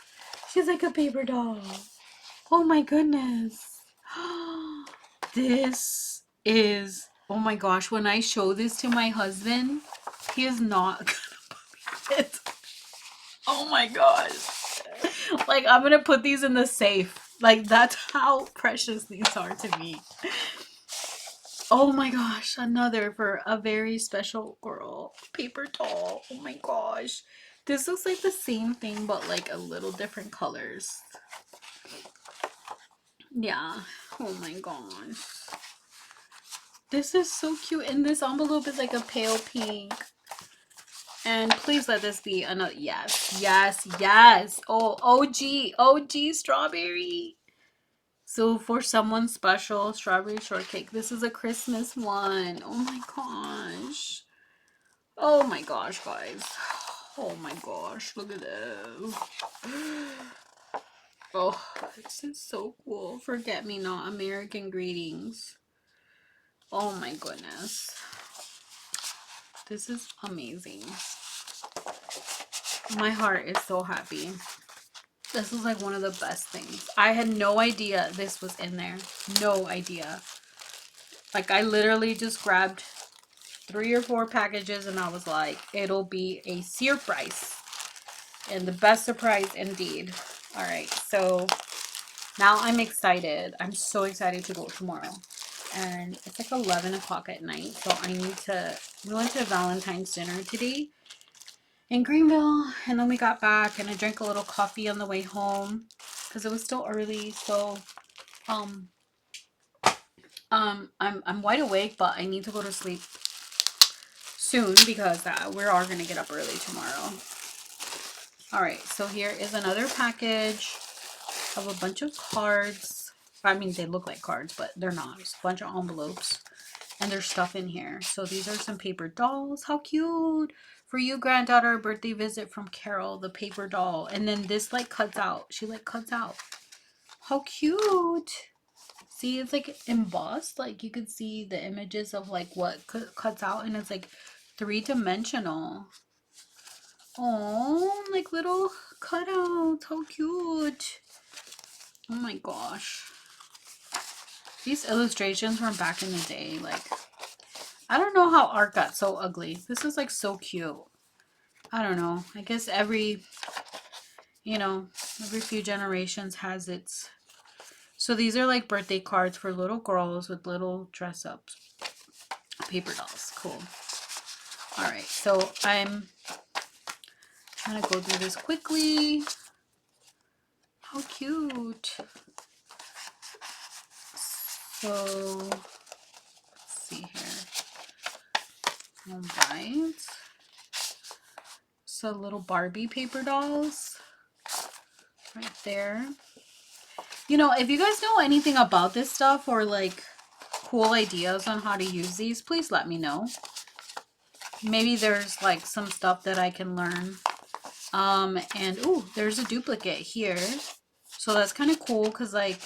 she's like a paper doll. Oh my goodness. This is Oh my gosh, when I show this to my husband, he is not gonna believe it. Oh my gosh. Like, I'm gonna put these in the safe. Like, that's how precious these are to me. Oh my gosh, another for a very special girl. Paper doll. Oh my gosh. This looks like the same thing, but like a little different colors. Yeah. Oh my gosh. This is so cute. And this envelope is like a pale pink. And please let this be another. Yes, yes, yes. Oh, OG strawberry. So for someone special, strawberry shortcake. This is a Christmas one. Oh my gosh. Oh my gosh, guys. Oh my gosh, look at this. Oh, this is so cool. Forget me not. American greetings. Oh my goodness. This is amazing. My heart is so happy. This is like one of the best things. I had no idea this was in there. No idea. Like, I literally just grabbed 3 or 4 packages and I was like, it'll be a surprise. And the best surprise indeed. All right, so now I'm excited. I'm so excited to go tomorrow. And it's like 11 o'clock at night. So I need to, we went to Valentine's dinner today in Greenville. And then we got back and I drank a little coffee on the way home because it was still early. So I'm wide awake, but I need to go to sleep soon because we are going to get up early tomorrow. All right, so here is another package of a bunch of cards. I mean, they look like cards, but they're not. It's a bunch of envelopes and there's stuff in here. So these are some paper dolls. How cute. For you, granddaughter, a birthday visit from Carol, the paper doll. And then this like cuts out. She like cuts out. How cute. See, it's like embossed. Like you can see the images of like what cuts out, and it's like 3-dimensional. Oh, like little cutouts. How cute. Oh my gosh. These illustrations from back in the day, like, I don't know how art got so ugly. This is like so cute. I don't know. I guess every few generations has its. So these are like birthday cards for little girls with little dress ups. Paper dolls. Cool. All right. So I'm trying to go through this quickly. How cute. So let's see here. All right. So little Barbie paper dolls right there. You know, if you guys know anything about this stuff or like cool ideas on how to use these, please let me know. Maybe there's like some stuff that I can learn. And ooh, there's a duplicate here. So that's kind of cool because like,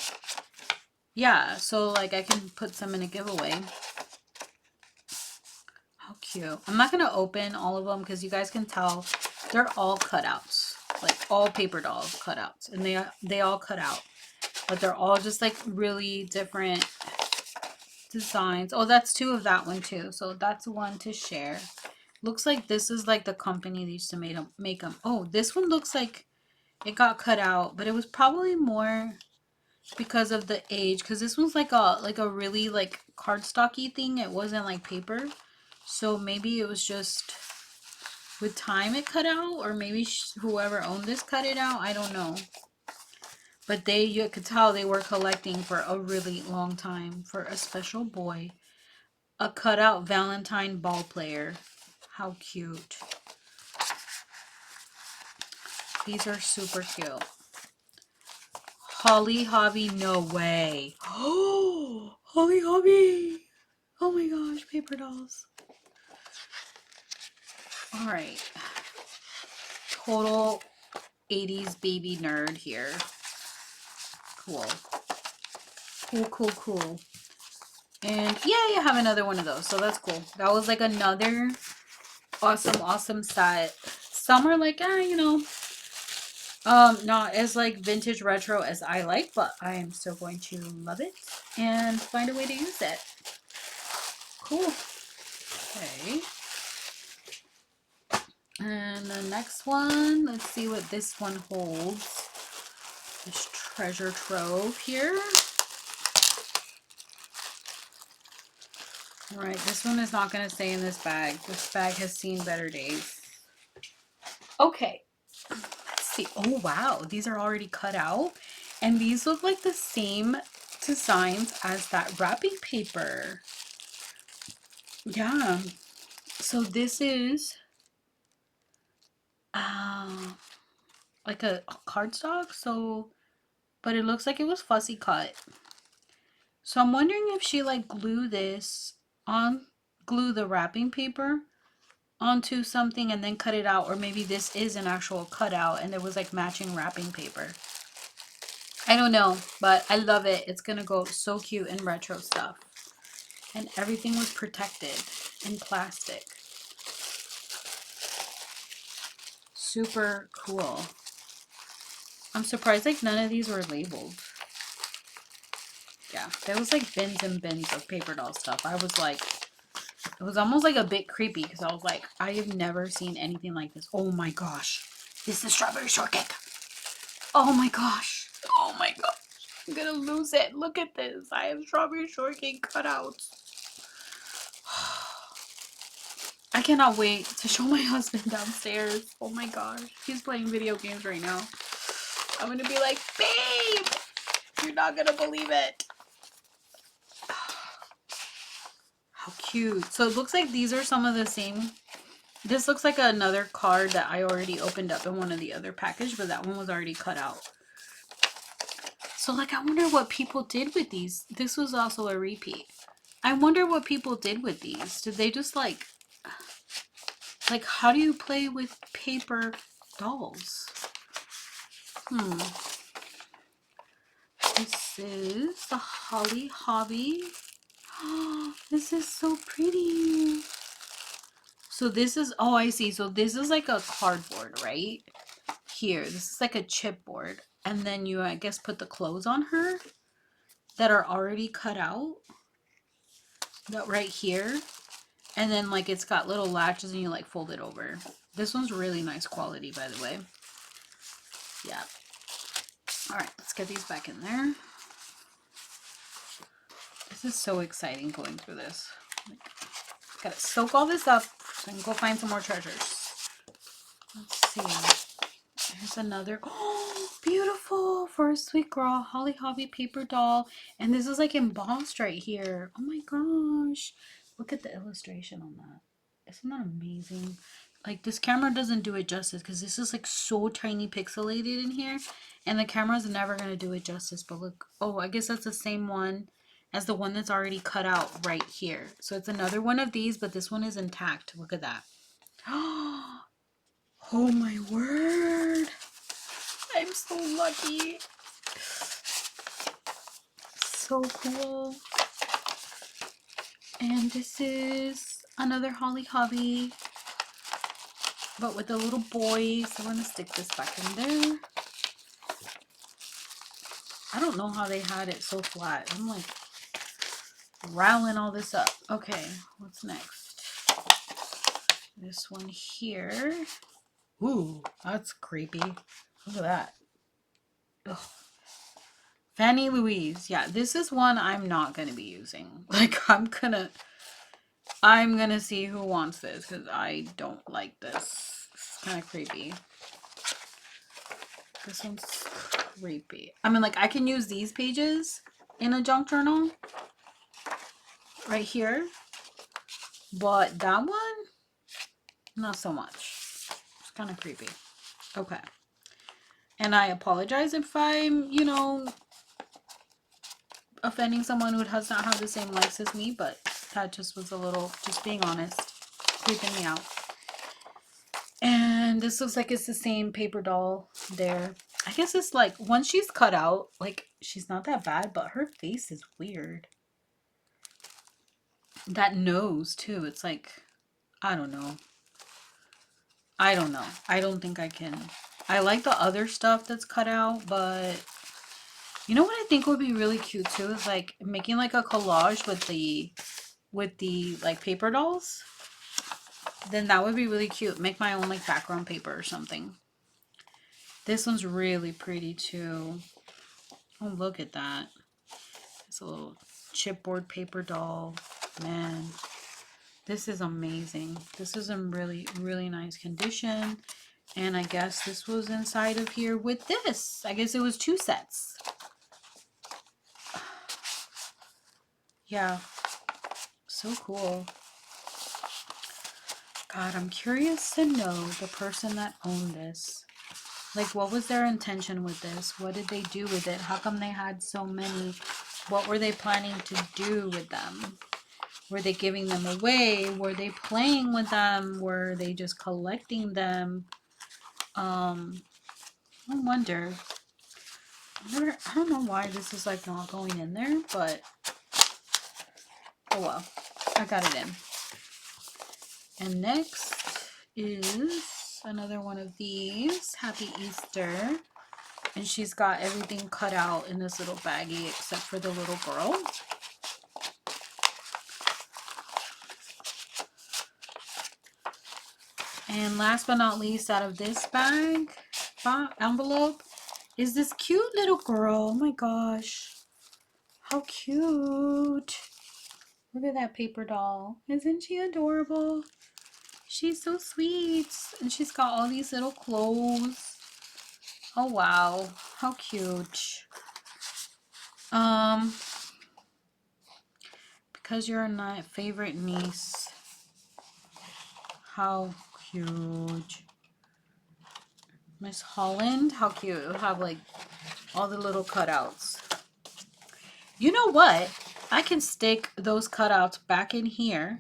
yeah, so like I can put some in a giveaway. How cute. I'm not going to open all of them because you guys can tell they're all cutouts. Like all paper doll cutouts. And they all cut out. But they're all just like really different designs. Oh, that's 2 of that one too. So that's one to share. Looks like this is like the company that used to make them. Oh, this one looks like it got cut out, but it was probably more because of the age. Because this one's like a really like cardstocky thing. It wasn't like paper. So maybe it was just with time it cut out, or maybe whoever owned this cut it out. I don't know. But you could tell they were collecting for a really long time for a special boy. A cutout Valentine ball player. How cute. These are super cute. Holly Hobby, no way. Oh, Holly Hobby. Oh my gosh, paper dolls. All right. Total 80s baby nerd here. Cool. Cool. And yeah, you have another one of those. So that's cool. That was like another awesome set. Some are like, not as like vintage retro as I like, but I am still going to love it and find a way to use it. Cool. Okay. And the next one, let's see what this one holds. This treasure trove here. All right, this one is not going to stay in this bag. This bag has seen better days. Okay, let's see. Oh, wow. These are already cut out. And these look like the same designs as that wrapping paper. Yeah. So this is like a cardstock. So, but it looks like it was fussy cut. So I'm wondering if she like glue the wrapping paper onto something and then cut it out, or maybe this is an actual cutout and there was like matching wrapping paper. I don't know, but I love it. It's gonna go so cute in retro stuff. And everything was protected in plastic. Super cool. I'm surprised like none of these were labeled. Yeah, there was like bins and bins of paper doll stuff. I was like, it was almost like a bit creepy because I was like, I have never seen anything like this. Oh my gosh. This is strawberry shortcake. Oh my gosh. Oh my gosh. I'm gonna lose it. Look at this. I have strawberry shortcake cutouts. I cannot wait to show my husband downstairs. Oh my gosh. He's playing video games right now. I'm gonna be like, babe, you're not gonna believe it. How cute. So it looks like these are some of the same. This looks like another card that I already opened up in one of the other packages, but that one was already cut out. So like, I wonder what people did with these. This was also a repeat. I wonder what people did with these. Did they just like how do you play with paper dolls? This is the Holly Hobby. Oh, this is so pretty. So this is, oh, I see. So this is like a cardboard, right? Here, this is like a chipboard. And then you, I guess, put the clothes on her that are already cut out. That right here. And then like it's got little latches and you like fold it over. This one's really nice quality, by the way. Yeah. All right, let's get these back in there. This is so exciting going through this. Gotta soak all this up so I can go find some more treasures. Let's see. Here's another. Oh, beautiful for a sweet girl. Holly Hobby paper doll. And this is like embossed right here. Oh my gosh. Look at the illustration on that. Isn't that amazing? Like, this camera doesn't do it justice because this is like so tiny pixelated in here. And the camera's never going to do it justice. But look. Oh, I guess that's the same one as the one that's already cut out right here. So it's another one of these, but this one is intact. Look at that. Oh my word. I'm so lucky. So cool. And this is another Holly Hobby, but with a little boy. So I'm going to stick this back in there. I don't know how they had it so flat. I'm like riling all this up. Okay, what's next? This one here. Ooh, that's creepy. Look at that. Ugh. Fanny Louise. Yeah, this is one I'm not going to be using. Like, I'm gonna see who wants this because I don't like this. It's kind of creepy. This one's creepy. I mean, like, I can use these pages in a junk journal right here, but that one, not so much. It's kind of creepy. Okay. And I apologize if I'm, you know, offending someone who does not have the same likes as me, but that just was a little, just being honest, creeping me out. And this looks like it's the same paper doll there. I guess it's like, once she's cut out, like, she's not that bad, but her face is weird. That nose, too. It's like, I don't know. I don't know. I don't think I can. I like the other stuff that's cut out, but you know what I think would be really cute, too? Is, like, making, like, a collage with the with the like paper dolls, then that would be really cute. Make my own like background paper or something. This one's really pretty too. Oh, look at that. It's a little chipboard paper doll. Man, this is amazing. This is in really, really nice condition. And I guess this was inside of here with this. I guess it was 2 sets. Yeah. So cool. God, I'm curious to know the person that owned this. Like, what was their intention with this? What did they do with it? How come they had so many? What were they planning to do with them? Were they giving them away? Were they playing with them? Were they just collecting them? I wonder. I don't know why this is like not going in there, but oh well. I got it in. And next is another one of these. Happy Easter. And she's got everything cut out in this little baggie except for the little girl. And last but not least, out of this bag, envelope, is this cute little girl. Oh my gosh. How cute. Look at that paper doll. Isn't she adorable? She's so sweet. And she's got all these little clothes. Oh wow. How cute. Because you're my favorite niece. How cute. Miss Holland. How cute. It'll have like all the little cutouts. You know what? I can stick those cutouts back in here.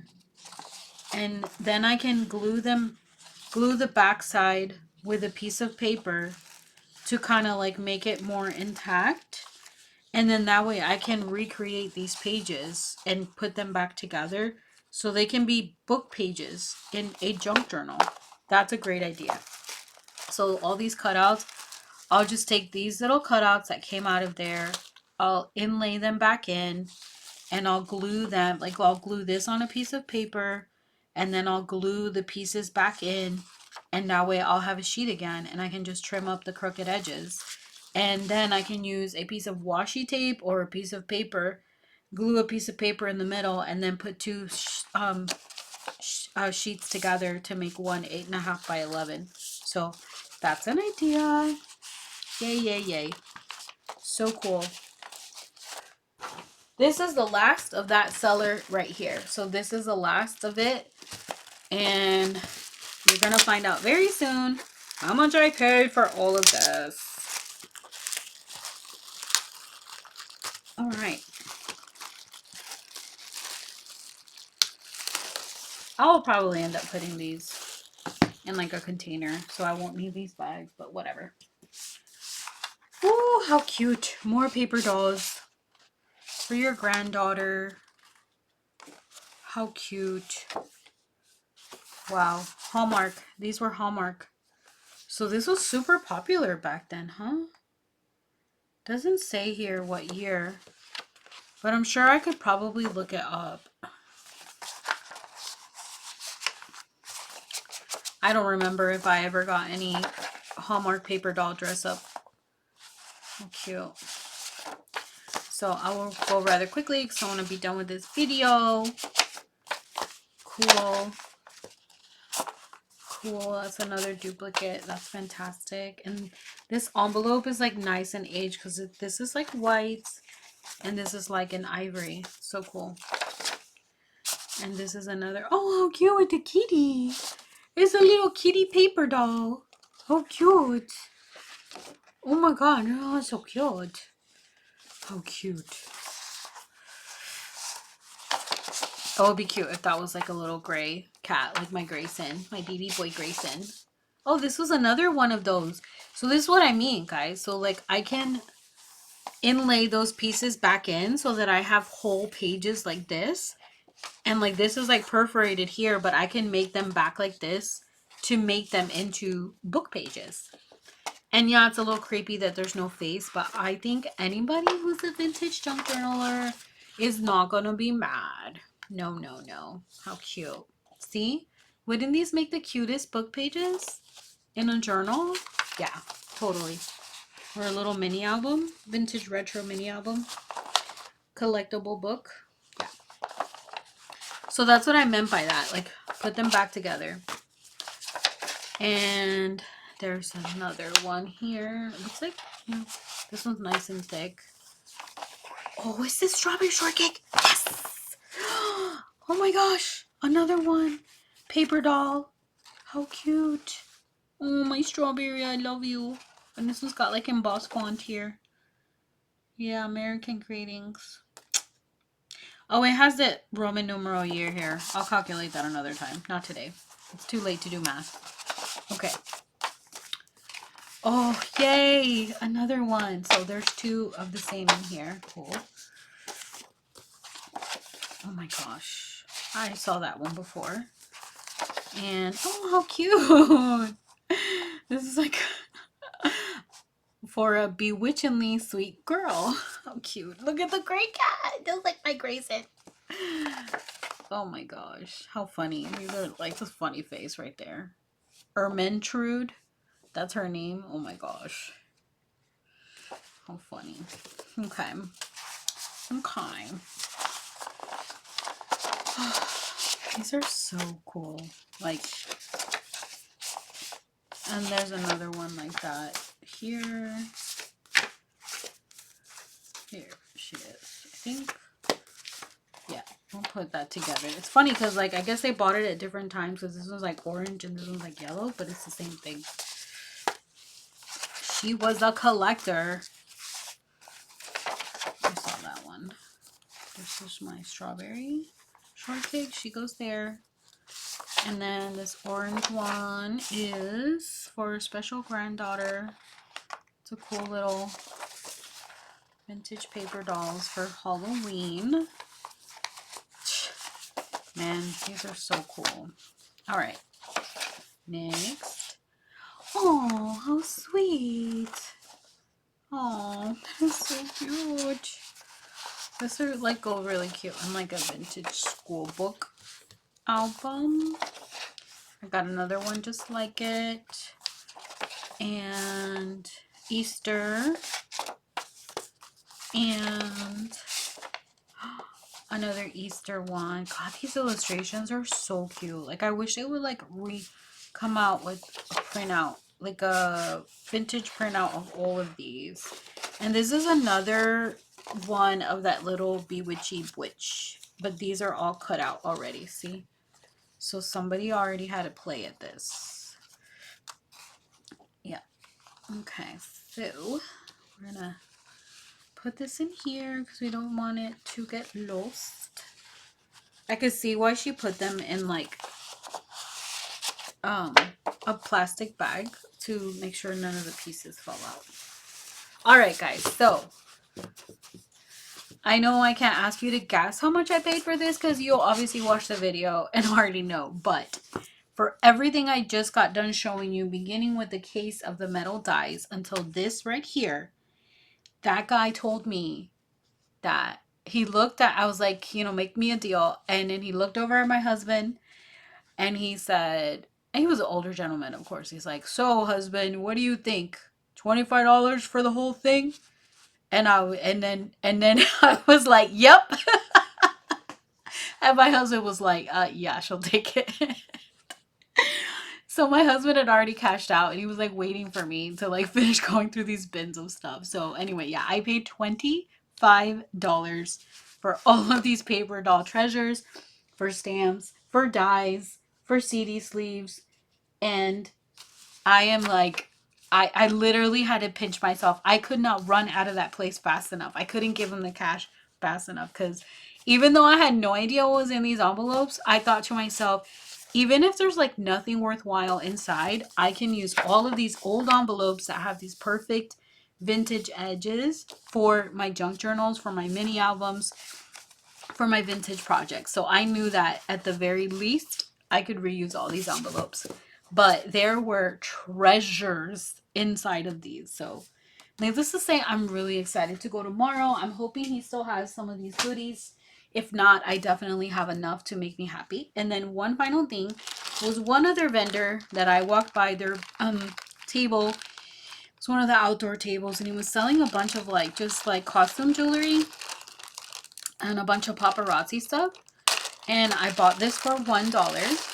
And then I can glue the backside with a piece of paper to kind of like make it more intact. And then that way I can recreate these pages and put them back together so they can be book pages in a junk journal. That's a great idea. So all these cutouts, I'll just take these little cutouts that came out of there. I'll inlay them back in and I'll glue them. Like I'll glue this on a piece of paper and then I'll glue the pieces back in. And that way I'll have a sheet again and I can just trim up the crooked edges. And then I can use a piece of washi tape or a piece of paper, glue a piece of paper in the middle, and then put 2 sheets together to make one 8.5 by 11. So that's an idea. Yay, yay, yay. So cool. This is the last of that cellar right here. So this is the last of it. And you're going to find out very soon how much I paid for all of this. All right. I'll probably end up putting these in like a container, so I won't need these bags, but whatever. Ooh, how cute. More paper dolls for your granddaughter. How cute. Wow. Hallmark. These were Hallmark. So this was super popular back then, huh? Doesn't say here what year, but I'm sure I could probably look it up. I don't remember if I ever got any Hallmark paper doll dress up. How cute. So I will go rather quickly because I want to be done with this video. Cool. Cool. That's another duplicate. That's fantastic. And this envelope is like nice and aged because this is like white and this is like an ivory. So cool. And this is another. Oh, how cute with the kitty. It's a little kitty paper doll. How cute. Oh my god. Oh, so cute. How cute. That would be cute if that was like a little gray cat, like my Grayson, my baby boy Grayson. Oh, this was another one of those. So this is what I mean, guys. So like I can inlay those pieces back in so that I have whole pages like this. And like this is like perforated here, but I can make them back like this to make them into book pages. And yeah, it's a little creepy that there's no face, but I think anybody who's a vintage junk journaler is not going to be mad. No, no, no. How cute. See? Wouldn't these make the cutest book pages in a journal? Yeah, totally. Or a little mini album. Vintage retro mini album. Collectible book. Yeah. So that's what I meant by that. Like, put them back together. And there's another one here. It looks like, you know, this one's nice and thick. Oh, is this strawberry shortcake? Yes! Oh my gosh. Another one. Paper doll. How cute. Oh, my strawberry. I love you. And this one's got like embossed font here. Yeah, American Greetings. Oh, it has the Roman numeral year here. I'll calculate that another time. Not today. It's too late to do math. Okay. Oh, yay! Another one. So there's two of the same in here. Cool. Oh my gosh. I saw that one before. And, oh, how cute! This is like for a bewitchingly sweet girl. How cute. Look at the gray cat. Just like my Grayson. Oh my gosh. How funny. These are like this funny face right there. Ermentrude. That's her name. Oh my gosh. How funny. Okay. Okay. These are so cool. Like, and there's another one like that here. Here she is. I think. Yeah, we'll put that together. It's funny because, like, I guess they bought it at different times because this one's like orange and this one's like yellow, but it's the same thing. She was a collector. I saw that one. This is my strawberry shortcake. She goes there. And then this orange one is for a special granddaughter. It's a cool little vintage paper dolls for Halloween. Man, these are so cool. All right. Next. Oh, how sweet. Oh, that is so cute. This would like go really cute in like a vintage school book album. I got another one just like it. And Easter. And another Easter one. God, these illustrations are so cute. Like, I wish they would like come out with a printout, like a vintage printout of all of these. And this is another one of that little bewitchy witch, but these are all cut out already. See, so somebody already had to play at this. Yeah. Okay, so we're gonna put this in here because we don't want it to get lost. I could see why she put them in like a plastic bag to make sure none of the pieces fall out. All right, guys, so I know I can't ask you to guess how much I paid for this because you'll obviously watch the video and already know, but for everything I just got done showing you, beginning with the case of the metal dies until this right here, that guy told me that he looked at, I was like, you know, make me a deal. And then he looked over at my husband and he said, and he was an older gentleman, of course. He's like, so husband, what do you think? $25 for the whole thing? And then I was like, yep. And my husband was like, yeah, she'll take it. So my husband had already cashed out and he was like waiting for me to like finish going through these bins of stuff. So anyway, yeah, I paid $25 for all of these paper doll treasures, for stamps, for dies, for CD sleeves. And I am like, I literally had to pinch myself. I could not run out of that place fast enough. I couldn't give him the cash fast enough because even though I had no idea what was in these envelopes, I thought to myself, even if there's like nothing worthwhile inside, I can use all of these old envelopes that have these perfect vintage edges for my junk journals, for my mini albums, for my vintage projects. So I knew that at the very least, I could reuse all these envelopes. But there were treasures inside of these. So needless to say, I'm really excited to go tomorrow. I'm hoping he still has some of these goodies. If not, I definitely have enough to make me happy. And then one final thing was one other vendor that I walked by their table. It's one of the outdoor tables, and he was selling a bunch of like just like costume jewelry and a bunch of paparazzi stuff. And I bought this for $1.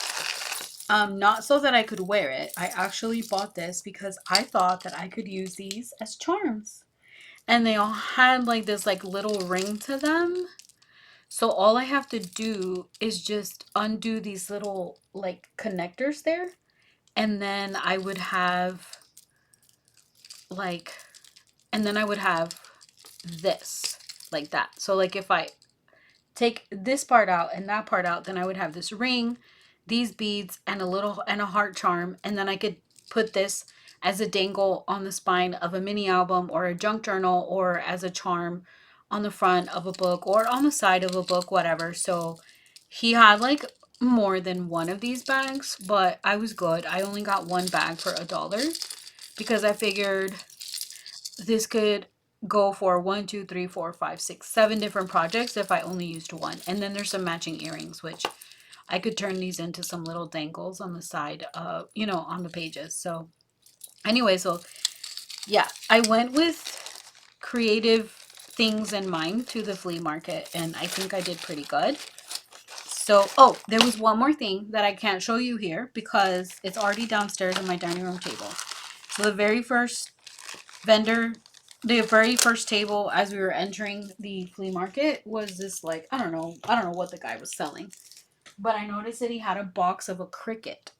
Not so that I could wear it. I actually bought this because I thought that I could use these as charms. And they all had like this like little ring to them. So all I have to do is just undo these little like connectors there. And then I would have like, and then I would have this like that. So like if I take this part out and that part out, then I would have this ring, these beads, and a heart charm. And then I could put this as a dangle on the spine of a mini album or a junk journal, or as a charm on the front of a book or on the side of a book, whatever. So he had like more than one of these bags, but I was good. I only got one bag for $1 because I figured this could go for 1, 2, 3, 4, 5, 6, 7 different projects if I only used one. And then there's some matching earrings, which I could turn these into some little dangles on the side, on the pages. So anyway, so yeah, I went with creative things in mind to the flea market, and I think I did pretty good. So, oh, there was one more thing that I can't show you here because it's already downstairs on my dining room table. So the very first vendor, the very first table as we were entering the flea market was this like, I don't know what the guy was selling, but I noticed that he had a box of a cricket,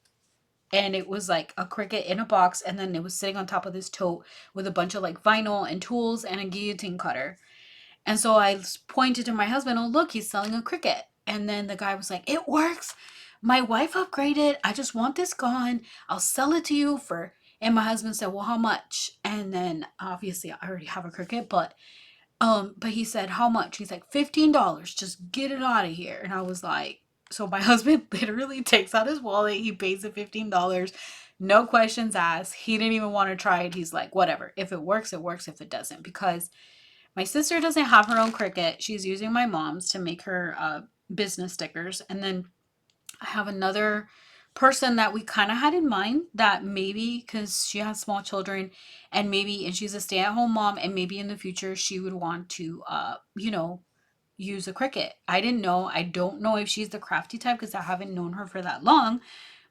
and it was like a cricket in a box, and then it was sitting on top of this tote with a bunch of like vinyl and tools and a guillotine cutter. And so I pointed to my husband, oh, look, he's selling a cricket. And then the guy was like, it works. My wife upgraded. I just want this gone. I'll sell it to you for. And my husband said, well, how much? And then obviously I already have a cricket, but he said, how much? He's like, $15. Just get it out of here. And I was like, so my husband literally takes out his wallet. He pays the $15. No questions asked. He didn't even want to try it. He's like, whatever. If it works, it works. If it doesn't, because my sister doesn't have her own Cricut. She's using my mom's to make her business stickers. And then I have another person that we kind of had in mind that maybe, because she has small children, and she's a stay-at-home mom, and maybe in the future she would want to, use a Cricut. I didn't know. I don't know if she's the crafty type because I haven't known her for that long.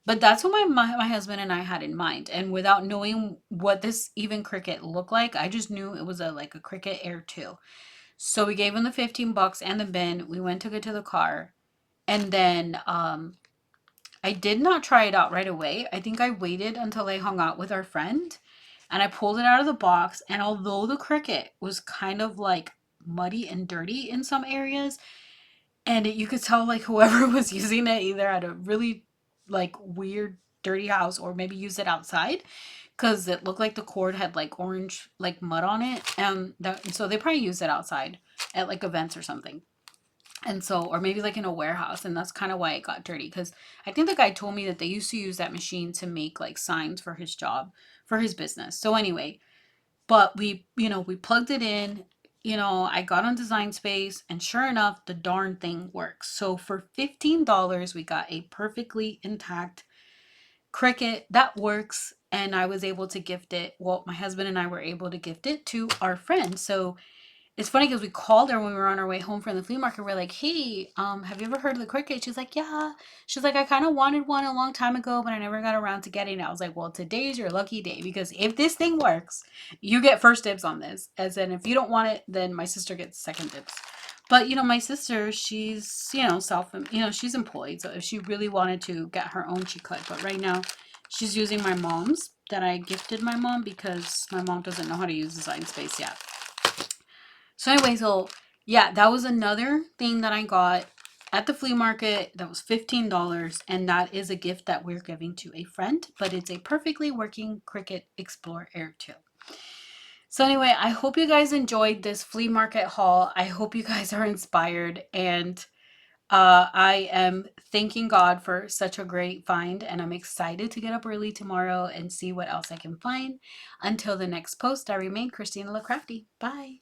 But that's what my husband and I had in mind. And without knowing what this even Cricut looked like, I just knew it was a Cricut Air 2. So we gave him the $15 and the bin. We went, took it to the car. And then I did not try it out right away. I think I waited until I hung out with our friend, and I pulled it out of the box. And although the Cricut was kind of like muddy and dirty in some areas, and you could tell like whoever was using it either had a really like weird dirty house or maybe used it outside, because it looked like the cord had like orange like mud on it, and so they probably used it outside at like events or something. And so, or maybe like in a warehouse, and that's kind of why it got dirty, because I think the guy told me that they used to use that machine to make like signs for his job, for his business. So anyway, but we plugged it in. I got on Design Space, and sure enough, the darn thing works. So for $15, we got a perfectly intact Cricut that works, and I was able to gift it. Well, my husband and I were able to gift it to our friend. So it's funny because we called her when we were on our way home from the flea market. We're like, hey, have you ever heard of the Cricut? She's like, yeah. She's like, I kind of wanted one a long time ago, but I never got around to getting it. I was like, well, today's your lucky day, because if this thing works, you get first dibs on this. As in, if you don't want it, then my sister gets second dibs. But, my sister, she's, she's employed. So if she really wanted to get her own, she could. But right now, she's using my mom's that I gifted my mom, because my mom doesn't know how to use Design Space yet. So anyway, so yeah, that was another thing that I got at the flea market. That was $15, and that is a gift that we're giving to a friend, but it's a perfectly working Cricut Explore Air 2. So anyway, I hope you guys enjoyed this flea market haul. I hope you guys are inspired, and I am thanking God for such a great find, and I'm excited to get up early tomorrow and see what else I can find. Until the next post, I remain Christina LaCrafty. Bye.